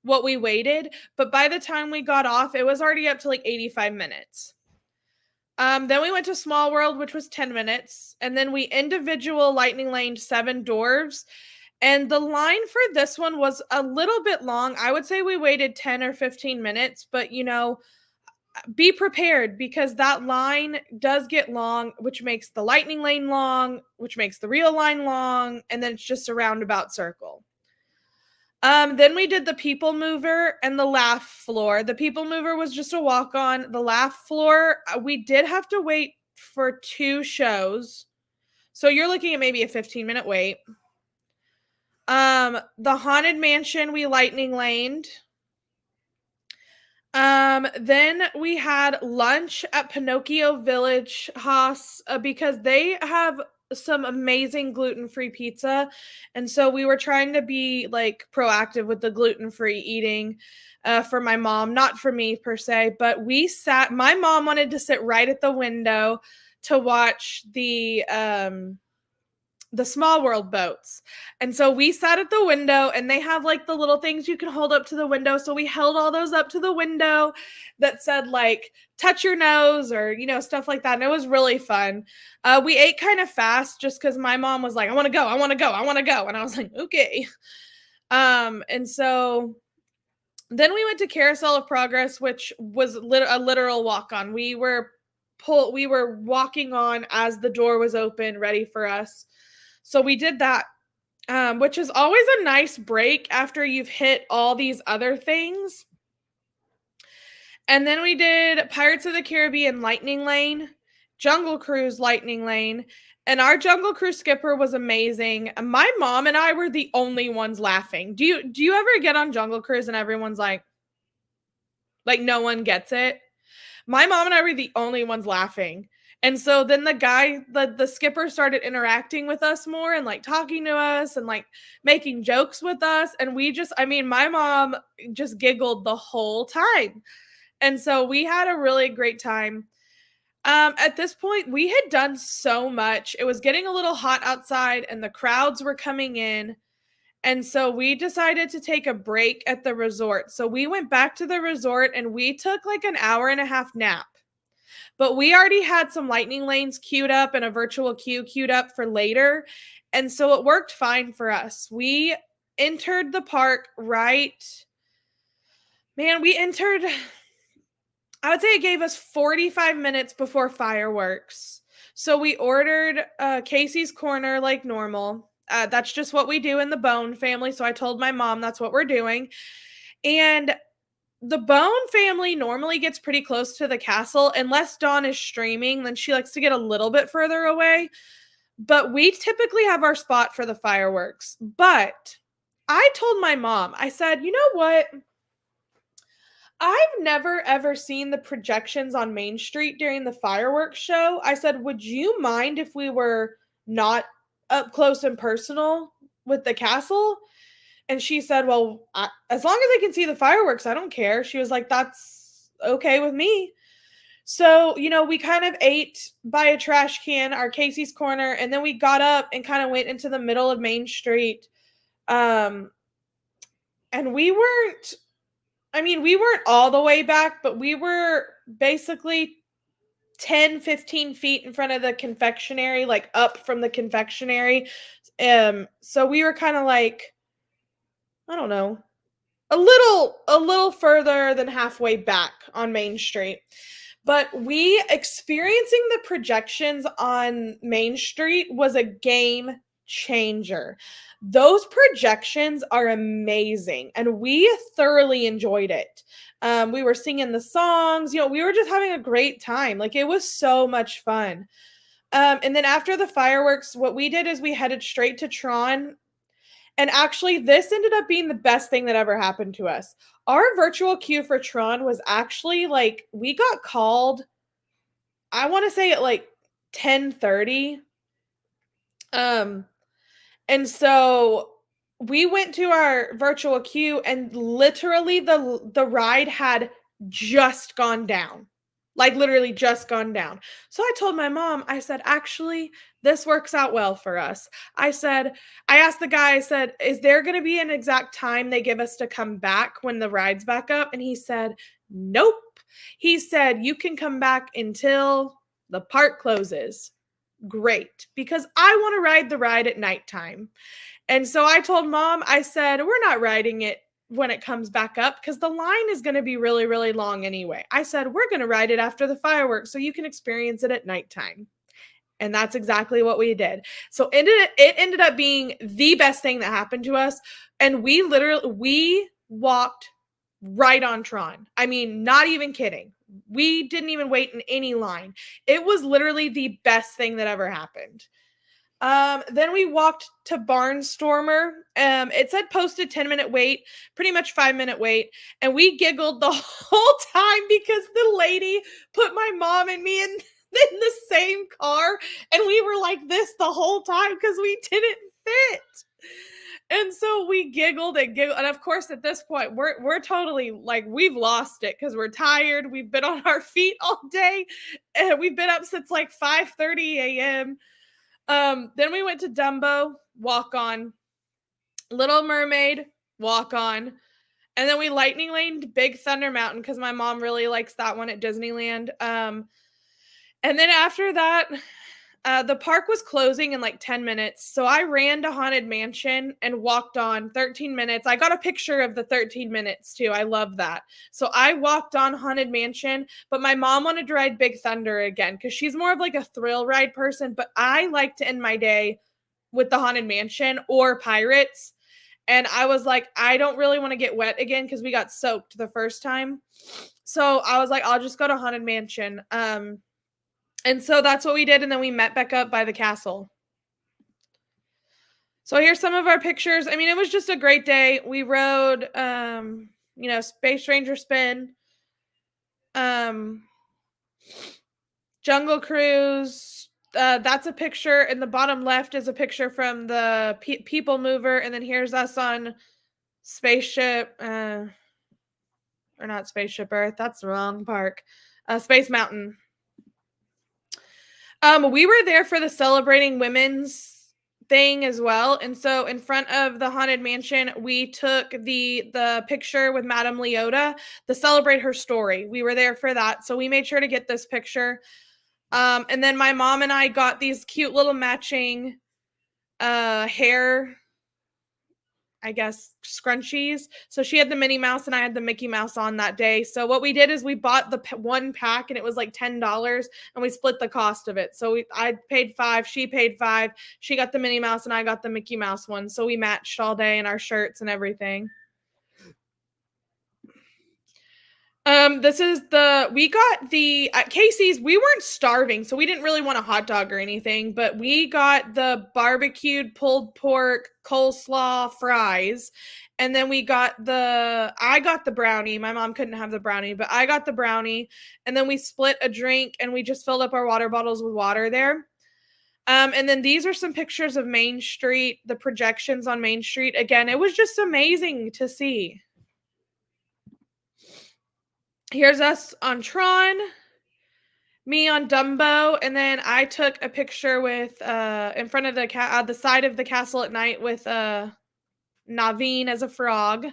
what we waited. But by the time we got off, it was already up to like 85 minutes. Then we went to Small World, which was 10 minutes. And then we individual lightning laned 7 dwarves. And the line for this one was a little bit long. I would say we waited 10 or 15 minutes, but be prepared because that line does get long, which makes the lightning lane long, which makes the real line long, and then it's just a roundabout circle. Then we did the People Mover and the Laugh Floor. The People Mover was just a walk on. The Laugh Floor, we did have to wait for 2 shows. So you're looking at maybe a 15-minute wait. The Haunted Mansion, we lightning laned. Then we had lunch at Pinocchio Village Haas because they have some amazing gluten-free pizza. And so we were trying to be like proactive with the gluten-free eating for my mom, not for me per se, but my mom wanted to sit right at the window to watch the Small World boats. And so we sat at the window, and they have like the little things you can hold up to the window. So we held all those up to the window that said like touch your nose or, stuff like that. And it was really fun. We ate kind of fast just because my mom was like, I want to go, I want to go, I want to go. And I was like, okay. And so then we went to Carousel of Progress, which was a literal walk on. We were walking on as the door was open, ready for us. So we did that, which is always a nice break after you've hit all these other things. And then we did Pirates of the Caribbean Lightning Lane, Jungle Cruise Lightning Lane, and our Jungle Cruise skipper was amazing. My mom and I were the only ones laughing. Do you ever get on Jungle Cruise and everyone's like no one gets it? My mom and I were the only ones laughing. And so then the skipper started interacting with us more and like talking to us and like making jokes with us. And my mom just giggled the whole time. And so we had a really great time. At this point, we had done so much. It was getting a little hot outside and the crowds were coming in. And so we decided to take a break at the resort. So we went back to the resort and we took like an hour and a half nap. But we already had some lightning lanes queued up and a virtual queue queued up for later. And so it worked fine for us. We entered the park I would say it gave us 45 minutes before fireworks. So we ordered Casey's Corner like normal. That's just what we do in the Bone family. So I told my mom that's what we're doing. And the Bone family normally gets pretty close to the castle. Unless Dawn is streaming, then she likes to get a little bit further away. But we typically have our spot for the fireworks. But I told my mom, I said, you know what? I've never ever seen the projections on Main Street during the fireworks show. I said, would you mind if we were not up close and personal with the castle? And she said, well, as long as I can see the fireworks, I don't care. She was like, that's okay with me. So, we kind of ate by a trash can, our Casey's Corner, and then we got up and kind of went into the middle of Main Street. And we weren't all the way back, but we were basically 10, 15 feet in front of the confectionery, like up from the confectionery. So we were kind of like, I don't know, a little further than halfway back on Main Street. But experiencing the projections on Main Street was a game changer. Those projections are amazing, and we thoroughly enjoyed it. We were singing the songs, we were just having a great time. Like, it was so much fun. And then after the fireworks, what we did is we headed straight to Tron. And actually, this ended up being the best thing that ever happened to us. Our virtual queue for Tron was actually like, we got called, I want to say at like 10:30. And so we went to our virtual queue and literally the ride had just gone down. Like literally just gone down. So I told my mom, I said, actually, this works out well for us. I asked the guy, I said, is there going to be an exact time they give us to come back when the ride's back up? And he said, nope. He said, you can come back until the park closes. Great, because I want to ride the ride at nighttime. And so I told Mom, I said, we're not riding it when it comes back up because the line is going to be really, really long anyway. I said, we're going to ride it after the fireworks so you can experience it at nighttime. And that's exactly what we did. So it ended up being the best thing that happened to us. And we walked right on Tron. I mean, not even kidding. We didn't even wait in any line. It was literally the best thing that ever happened. Then we walked to Barnstormer. It said posted 10-minute wait, pretty much 5-minute wait. And we giggled the whole time because the lady put my mom and me in the same car. And we were like this the whole time because we didn't fit. And so we giggled and giggled. And of course, at this point, we're totally like, we've lost it because we're tired. We've been on our feet all day. And we've been up since like 5:30 a.m. Then we went to Dumbo, walk on, Little Mermaid, walk on, and then we lightning laned Big Thunder Mountain because my mom really likes that one at Disneyland. And then after that, the park was closing in like 10 minutes. So I ran to Haunted Mansion and walked on 13 minutes. I got a picture of the 13 minutes too. I love that. So I walked on Haunted Mansion, but my mom wanted to ride Big Thunder again because she's more of like a thrill ride person. But I like to end my day with the Haunted Mansion or Pirates. And I was like, I don't really want to get wet again because we got soaked the first time. So I was like, I'll just go to Haunted Mansion. And so that's what we did. And then we met back up by the castle. So here's some of our pictures. I mean, it was just a great day. We rode, Space Ranger Spin, Jungle Cruise. That's a picture. In the bottom left is a picture from the People Mover. And then here's us on Spaceship, or not Spaceship Earth. That's the wrong park. Space Mountain. We were there for the Celebrating Women's thing as well. And so in front of the Haunted Mansion, we took the picture with Madame Leota to celebrate her story. We were there for that. So we made sure to get this picture. And then my mom and I got these cute little matching hair, I guess, scrunchies. So she had the Minnie Mouse and I had the Mickey Mouse on that day. So what we did is we bought the one pack and it was like $10 and we split the cost of it. So I paid $5, she paid $5. She got the Minnie Mouse and I got the Mickey Mouse one. So we matched all day in our shirts and everything. This is we got at Casey's, we weren't starving, so we didn't really want a hot dog or anything, but we got the barbecued pulled pork coleslaw fries. And then I got the brownie. My mom couldn't have the brownie, but I got the brownie. And then we split a drink and we just filled up our water bottles with water there. And then these are some pictures of Main Street, the projections on Main Street. Again, it was just amazing to see. Here's us on Tron, me on Dumbo, and then I took a picture with in front of the side of the castle at night with Naveen as a frog.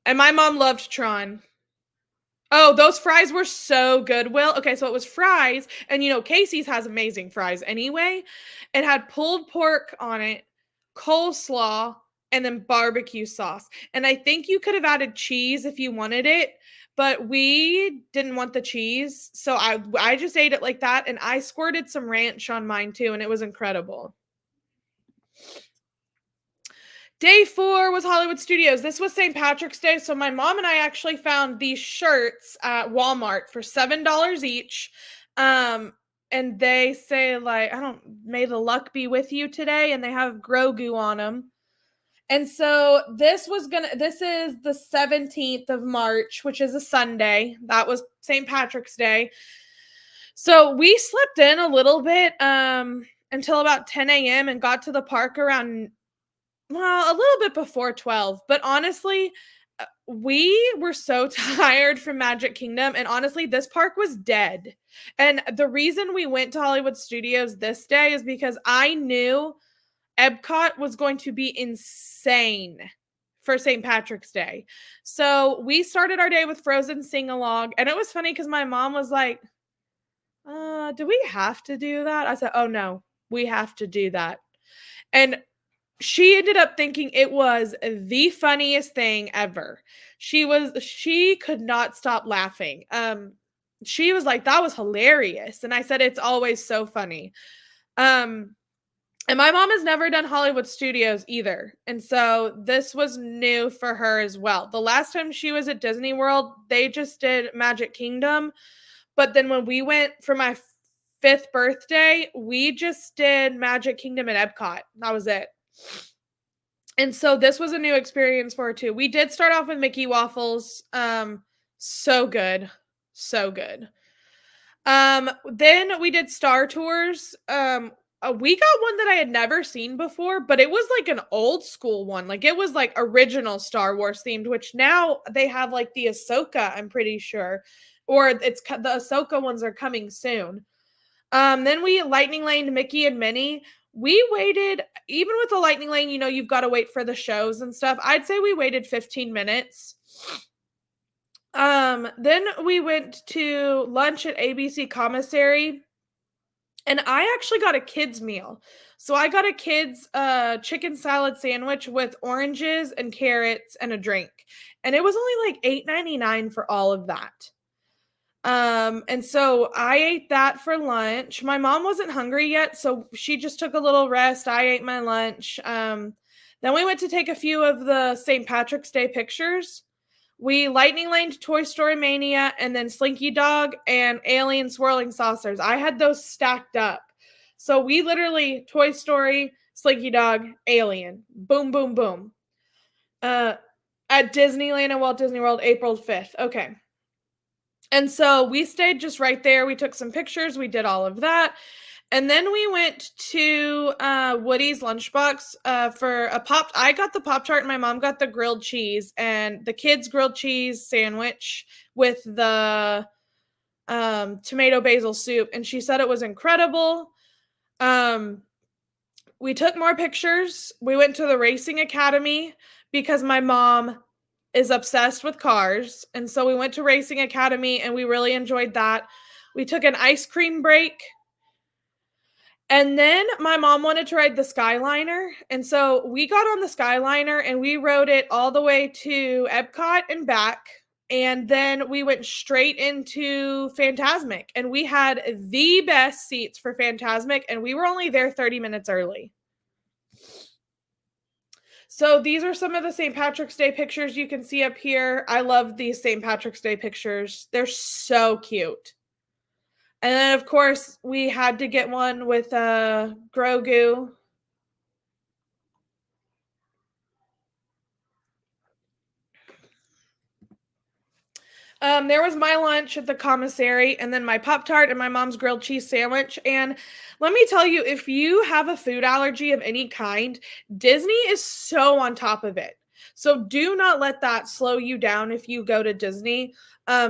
And my mom loved Tron. Oh, those fries were so good, Will. Okay, so it was fries, and Casey's has amazing fries anyway. It had pulled pork on it, coleslaw, and then barbecue sauce. And I think you could have added cheese if you wanted it, but we didn't want the cheese. So I just ate it like that, and I squirted some ranch on mine too, and it was incredible. Day 4 was Hollywood Studios. This was St. Patrick's Day. So my mom and I actually found these shirts at Walmart for $7 each. And they say like, may the luck be with you today. And they have Grogu on them. And so this is the 17th of March, which is a Sunday. That was St. Patrick's Day. So we slept in a little bit until about 10 a.m. and got to the park around, a little bit before 12. But honestly, we were so tired from Magic Kingdom. And honestly, this park was dead. And the reason we went to Hollywood Studios this day is because I knew Epcot was going to be insane for St. Patrick's Day. So we started our day with Frozen sing-along. And it was funny because my mom was like, do we have to do that? I said, oh no, we have to do that. And she ended up thinking it was the funniest thing ever. She could not stop laughing. she was like, that was hilarious. And I said, it's always so funny. And my mom has never done Hollywood Studios either. And so this was new for her as well. The last time she was at Disney World, they just did Magic Kingdom. But then when we went for my 5th birthday, we just did Magic Kingdom at Epcot. That was it. And so this was a new experience for her too. We did start off with Mickey waffles. So good. So good. Then we did Star Tours. We got one that I had never seen before, but it was like an old school one. Like it was like original Star Wars themed, which now they have like the Ahsoka, I'm pretty sure. Or it's the Ahsoka ones are coming soon. Then we lightning laned Mickey and Minnie. We waited, even with the lightning lane, you know, you've got to wait for the shows and stuff. I'd say we waited 15 minutes. Then we went to lunch at ABC Commissary, and I actually got a kids meal. So I got a kids chicken salad sandwich with oranges and carrots and a drink. And it was only like $8.99 for all of that. And so I ate that for lunch. My mom wasn't hungry yet, so she just took a little rest. I ate my lunch. Then we went to take a few of the St. Patrick's Day pictures. We lightning laned Toy Story Mania and then Slinky Dog and Alien Swirling Saucers. I had those stacked up. So we literally Toy Story, Slinky Dog, Alien. Boom, boom, boom. At Disneyland and Walt Disney World, April 5th. Okay. And so we stayed just right there. We took some pictures. We did all of that. And then we went to Woody's Lunchbox for a Pop. I got the Pop-Tart and my mom got the grilled cheese. And the kids' grilled cheese sandwich with the tomato basil soup. And she said it was incredible. We took more pictures. We went to the Racing Academy because my mom is obsessed with cars. And so we went to Racing Academy and we really enjoyed that. We took an ice cream break. And then my mom wanted to ride the Skyliner. And so we got on the Skyliner and we rode it all the way to Epcot and back. And then we went straight into Fantasmic. And we had the best seats for Fantasmic. And we were only there 30 minutes early. So these are some of the St. Patrick's Day pictures you can see up here. I love these St. Patrick's Day pictures. They're so cute. And then, of course, we had to get one with Grogu. There was my lunch at the commissary, and then my Pop-Tart and my mom's grilled cheese sandwich. And let me tell you, if you have a food allergy of any kind, Disney is so on top of it. So do not let that slow you down if you go to Disney.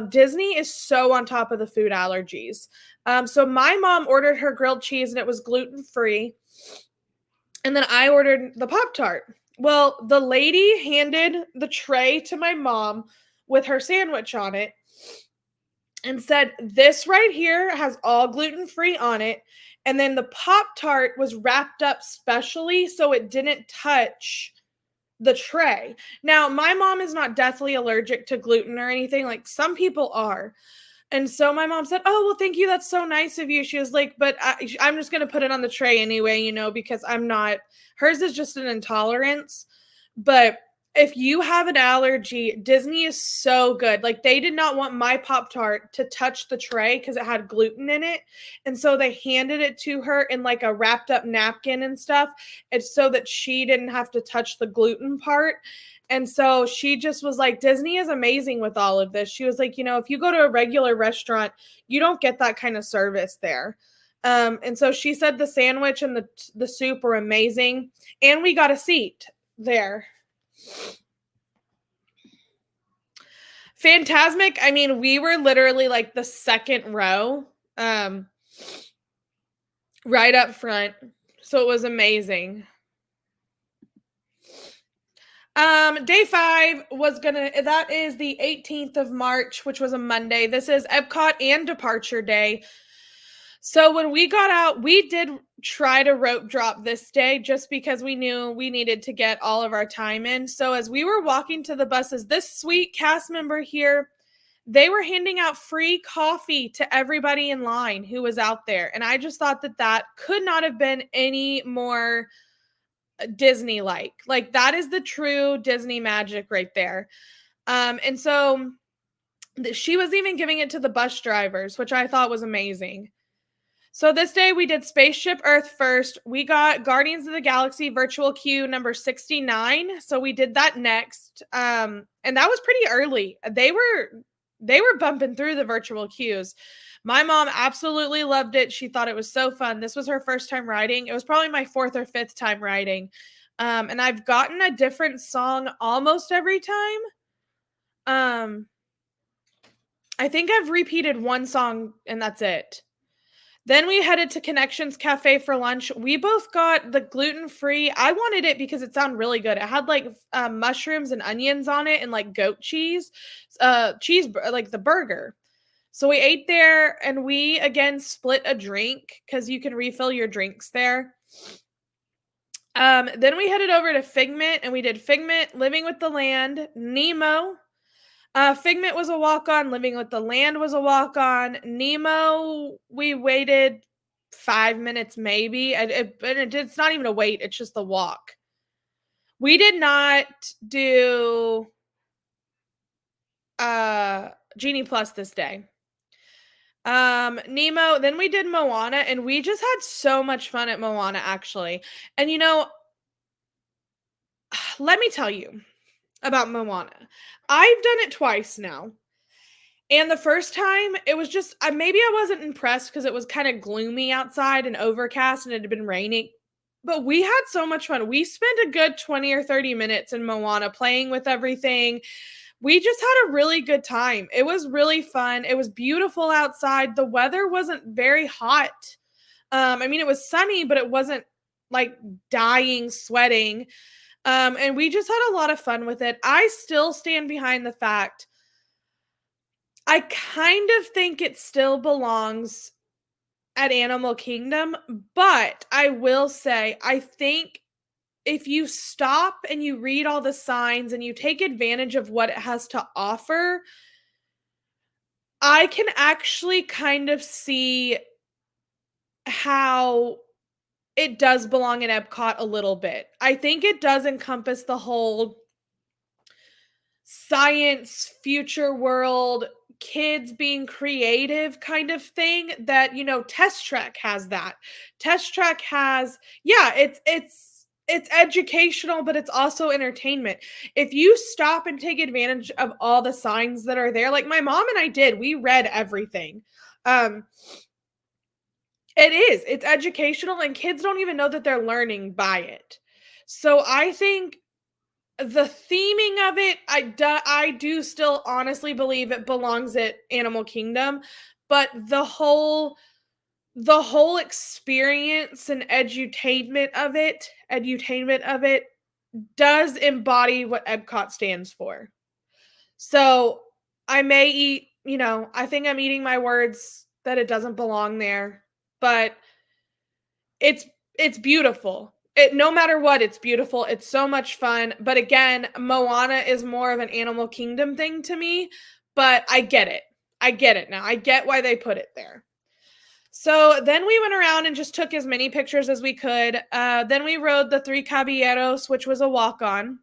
Disney is so on top of the food allergies. So my mom ordered her grilled cheese, and it was gluten-free. And then I ordered the Pop-Tart. Well, the lady handed the tray to my mom with her sandwich on it and said, this right here has all gluten-free on it. And then the Pop-Tart was wrapped up specially so it didn't touch the tray. Now, my mom is not deathly allergic to gluten or anything. Like some people are. And so my mom said, oh, well, thank you. That's so nice of you. She was like, but I'm just going to put it on the tray anyway, you know, because I'm not, hers is just an intolerance. But if you have an allergy, Disney is so good. Like they did not want my Pop-Tart to touch the tray because it had gluten in it. And so they handed it to her in like a wrapped up napkin and stuff. It's so that she didn't have to touch the gluten part. And so she just was like, Disney is amazing with all of this. She was like, you know, if you go to a regular restaurant, you don't get that kind of service there. And so she said the sandwich and the soup were amazing. And we got a seat there. Fantasmic, I mean, we were literally like the second row, right up front. So it was amazing. Day 5 was that is the 18th of March, which was a Monday. This is Epcot and departure day. So when we got out, we did try to rope drop this day just because we knew we needed to get all of our time in. So as we were walking to the buses, this sweet cast member here they were handing out free coffee to everybody in line who was out there. And I just thought that that could not have been any more Disney-like. Like, that is the true Disney magic right there. And so she was even giving it to the bus drivers, which I thought was amazing. So this day we did Spaceship Earth first. We got Guardians of the Galaxy virtual queue number 69. So we did that next. And that was pretty early. They were bumping through the virtual queues. My mom absolutely loved it. She thought it was so fun. This was her first time riding. It was probably my fourth or fifth time riding. And I've gotten a different song almost every time. I think I've repeated one song and that's it. Then we headed to Connections Cafe for lunch. We both got the gluten-free. I wanted it because it sounded really good. It had like mushrooms and onions on it and like goat cheese, like the burger. So we ate there and we again split a drink because you can refill your drinks there. Then we headed over to Figment and we did Figment, Living with the Land, Nemo. Figment was a walk-on. Living with the Land was a walk-on. Nemo, we waited 5 minutes maybe. It's not even a wait. It's just the walk. We did not do Genie Plus this day. Nemo, then we did Moana, and we just had so much fun at Moana, actually. And let me tell you about Moana. I've done it twice now. And the first time, it was just, maybe I wasn't impressed because it was kind of gloomy outside and overcast and it had been raining. But we had so much fun. We spent a good 20 or 30 minutes in Moana playing with everything. We just had a really good time. It was really fun. It was beautiful outside. The weather wasn't very hot. It was sunny, but it wasn't like dying, sweating. And we just had a lot of fun with it. I still stand behind the fact I kind of think it still belongs at Animal Kingdom, but I will say, I think if you stop and you read all the signs and you take advantage of what it has to offer, I can actually kind of see how it does belong in Epcot a little bit. I think it does encompass the whole science, future world, kids being creative kind of thing that, Test Track has that. Test Track has, yeah, it's educational, but it's also entertainment. If you stop and take advantage of all the signs that are there, like my mom and I did, we read everything. It's educational and kids don't even know that they're learning by it. So I think the theming of it, I do still honestly believe it belongs at Animal Kingdom, but the whole experience and edutainment of it does embody what Epcot stands for. So I may eat, I think I'm eating my words that it doesn't belong there, but it's beautiful. No matter what, it's beautiful. It's so much fun. But again, Moana is more of an Animal Kingdom thing to me, but I get it. I get it now. I get why they put it there. So then we went around and just took as many pictures as we could. Then we rode the Three Caballeros, which was a walk-on.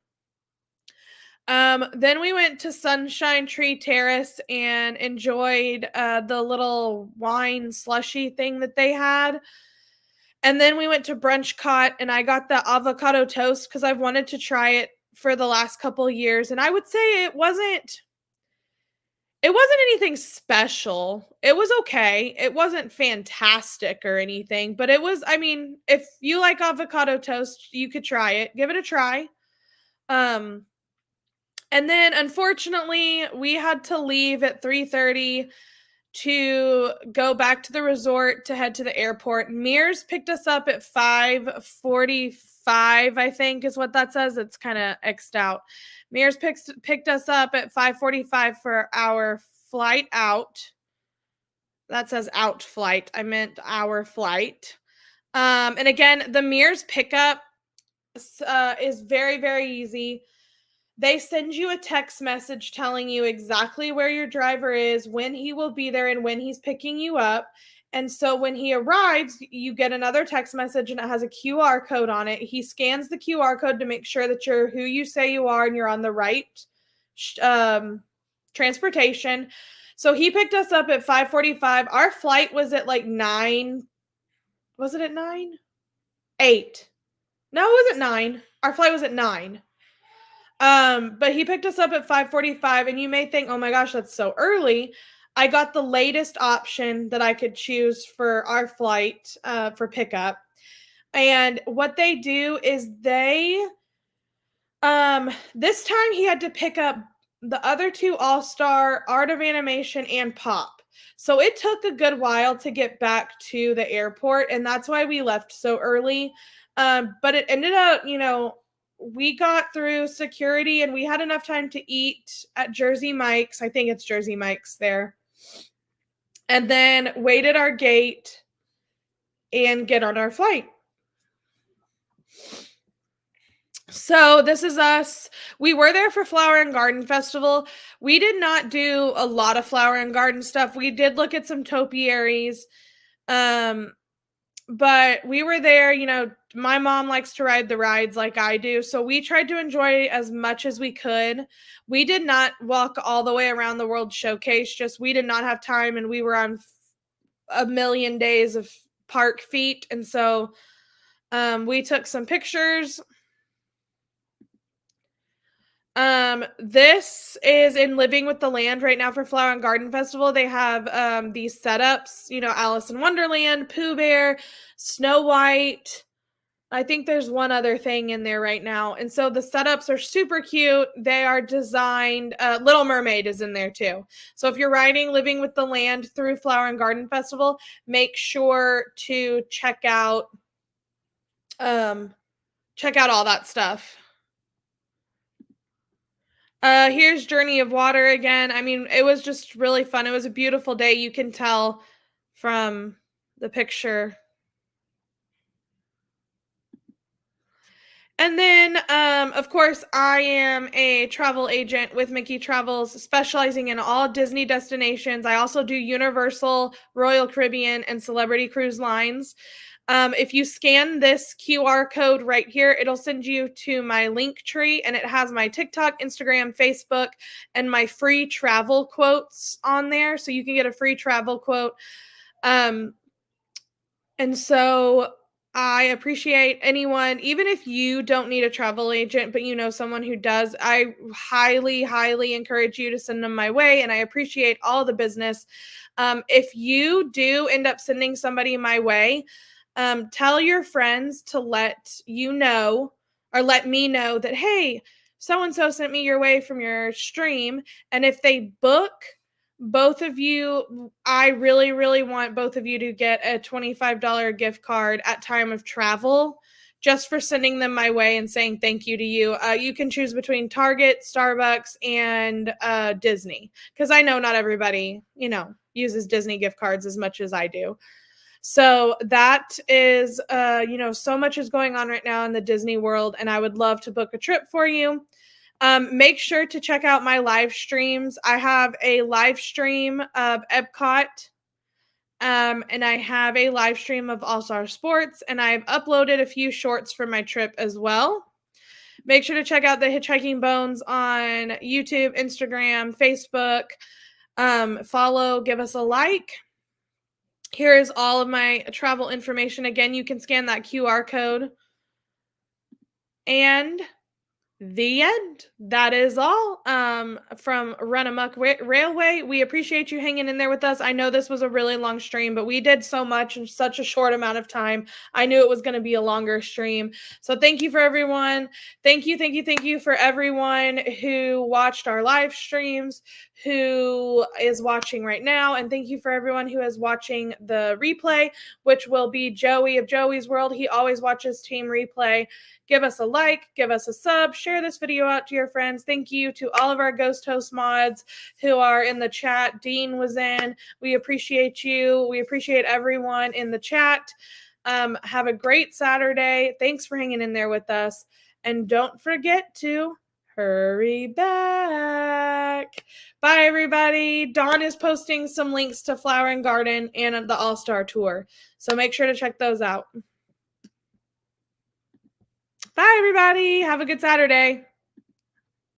Then we went to Sunshine Tree Terrace and enjoyed the little wine slushy thing that they had. And then we went to Brunch Cot and I got the avocado toast because I've wanted to try it for the last couple of years. And I would say it wasn't anything special. It was okay. It wasn't fantastic or anything, but it was, if you like avocado toast, you could try it. Give it a try. And then unfortunately, we had to leave at 3:30 to go back to the resort to head to the airport. Mears picked us up at 5:45, I think is what that says. It's kind of X'd out. Mears picked us up at 5:45 for our flight out. That says out flight. I meant our flight. And again, the Mears pickup is very, very easy. They send you a text message telling you exactly where your driver is, when he will be there, and when he's picking you up. And so when he arrives, you get another text message and it has a QR code on it. He scans the QR code to make sure that you're who you say you are and you're on the right transportation. So he picked us up at 5:45. Our flight was at like 9. Was it at 9? 8. No, it was at 9. Our flight was at 9. But he picked us up at 5:45, and you may think, oh my gosh, that's so early. I got the latest option that I could choose for our flight for pickup. And what they do is this time he had to pick up the other two All-Star, Art of Animation, and Pop. So it took a good while to get back to the airport, and that's why we left so early. But it ended up, we got through security and we had enough time to eat at Jersey Mike's. I think it's Jersey Mike's there. And then wait at our gate and get on our flight. So this is us. We were there for Flower and Garden Festival. We did not do a lot of flower and garden stuff. We did look at some topiaries. But we were there, my mom likes to ride the rides like I do. So we tried to enjoy as much as we could. We did not walk all the way around the World Showcase. Just we did not have time, and we were on a million days of park feet. And so we took some pictures. This is in Living with the Land right now for Flower and Garden Festival. They have these setups, Alice in Wonderland, Pooh Bear, Snow White. I think there's one other thing in there right now. And so the setups are super cute. They are designed, Little Mermaid is in there too. So if you're riding Living with the Land through Flower and Garden Festival, make sure to check out all that stuff. Here's Journey of Water again. I mean, it was just really fun. It was a beautiful day. You can tell from the picture. And then, of course, I am a travel agent with Mickey Travels, specializing in all Disney destinations. I also do Universal, Royal Caribbean, and Celebrity Cruise Lines. If you scan this QR code right here, it'll send you to my link tree, and it has my TikTok, Instagram, Facebook, and my free travel quotes on there. So you can get a free travel quote. And so I appreciate anyone, even if you don't need a travel agent, but you know someone who does, I highly, highly encourage you to send them my way, and I appreciate all the business. If you do end up sending somebody my way, tell your friends to let you know, or let me know that, hey, so-and-so sent me your way from your stream. And if they book both of you, I really, really want both of you to get a $25 gift card at time of travel, just for sending them my way and saying thank you to you. You can choose between Target, Starbucks, and Disney, because I know not everybody, uses Disney gift cards as much as I do. So that is, so much is going on right now in the Disney world, and I would love to book a trip for you. Make sure to check out my live streams. I have a live stream of Epcot, and I have a live stream of All-Star Sports, and I've uploaded a few shorts for my trip as well. Make sure to check out the Hitchhiking Bones on YouTube, Instagram, Facebook. Follow, give us a like. Here is all of my travel information. Again, you can scan that QR code. And the end. That is all from Run Amok Railway. We appreciate you hanging in there with us. I know this was a really long stream, but we did so much in such a short amount of time. I knew it was going to be a longer stream. So thank you for everyone. Thank you for everyone who watched our live streams, who is watching right now. And thank you for everyone who is watching the replay, which will be Joey of Joey's World. He always watches Team Replay. Give us a like, give us a sub, share this video out to your friends. Thank you to all of our Ghost Host mods who are in the chat. Dean was in. We appreciate you. We appreciate everyone in the chat. Have a great Saturday. Thanks for hanging in there with us. And don't forget to Hurry back. Bye, everybody. Dawn is posting some links to Flower and Garden and the All-Star Tour, so make sure to check those out. Bye, everybody. Have a good Saturday.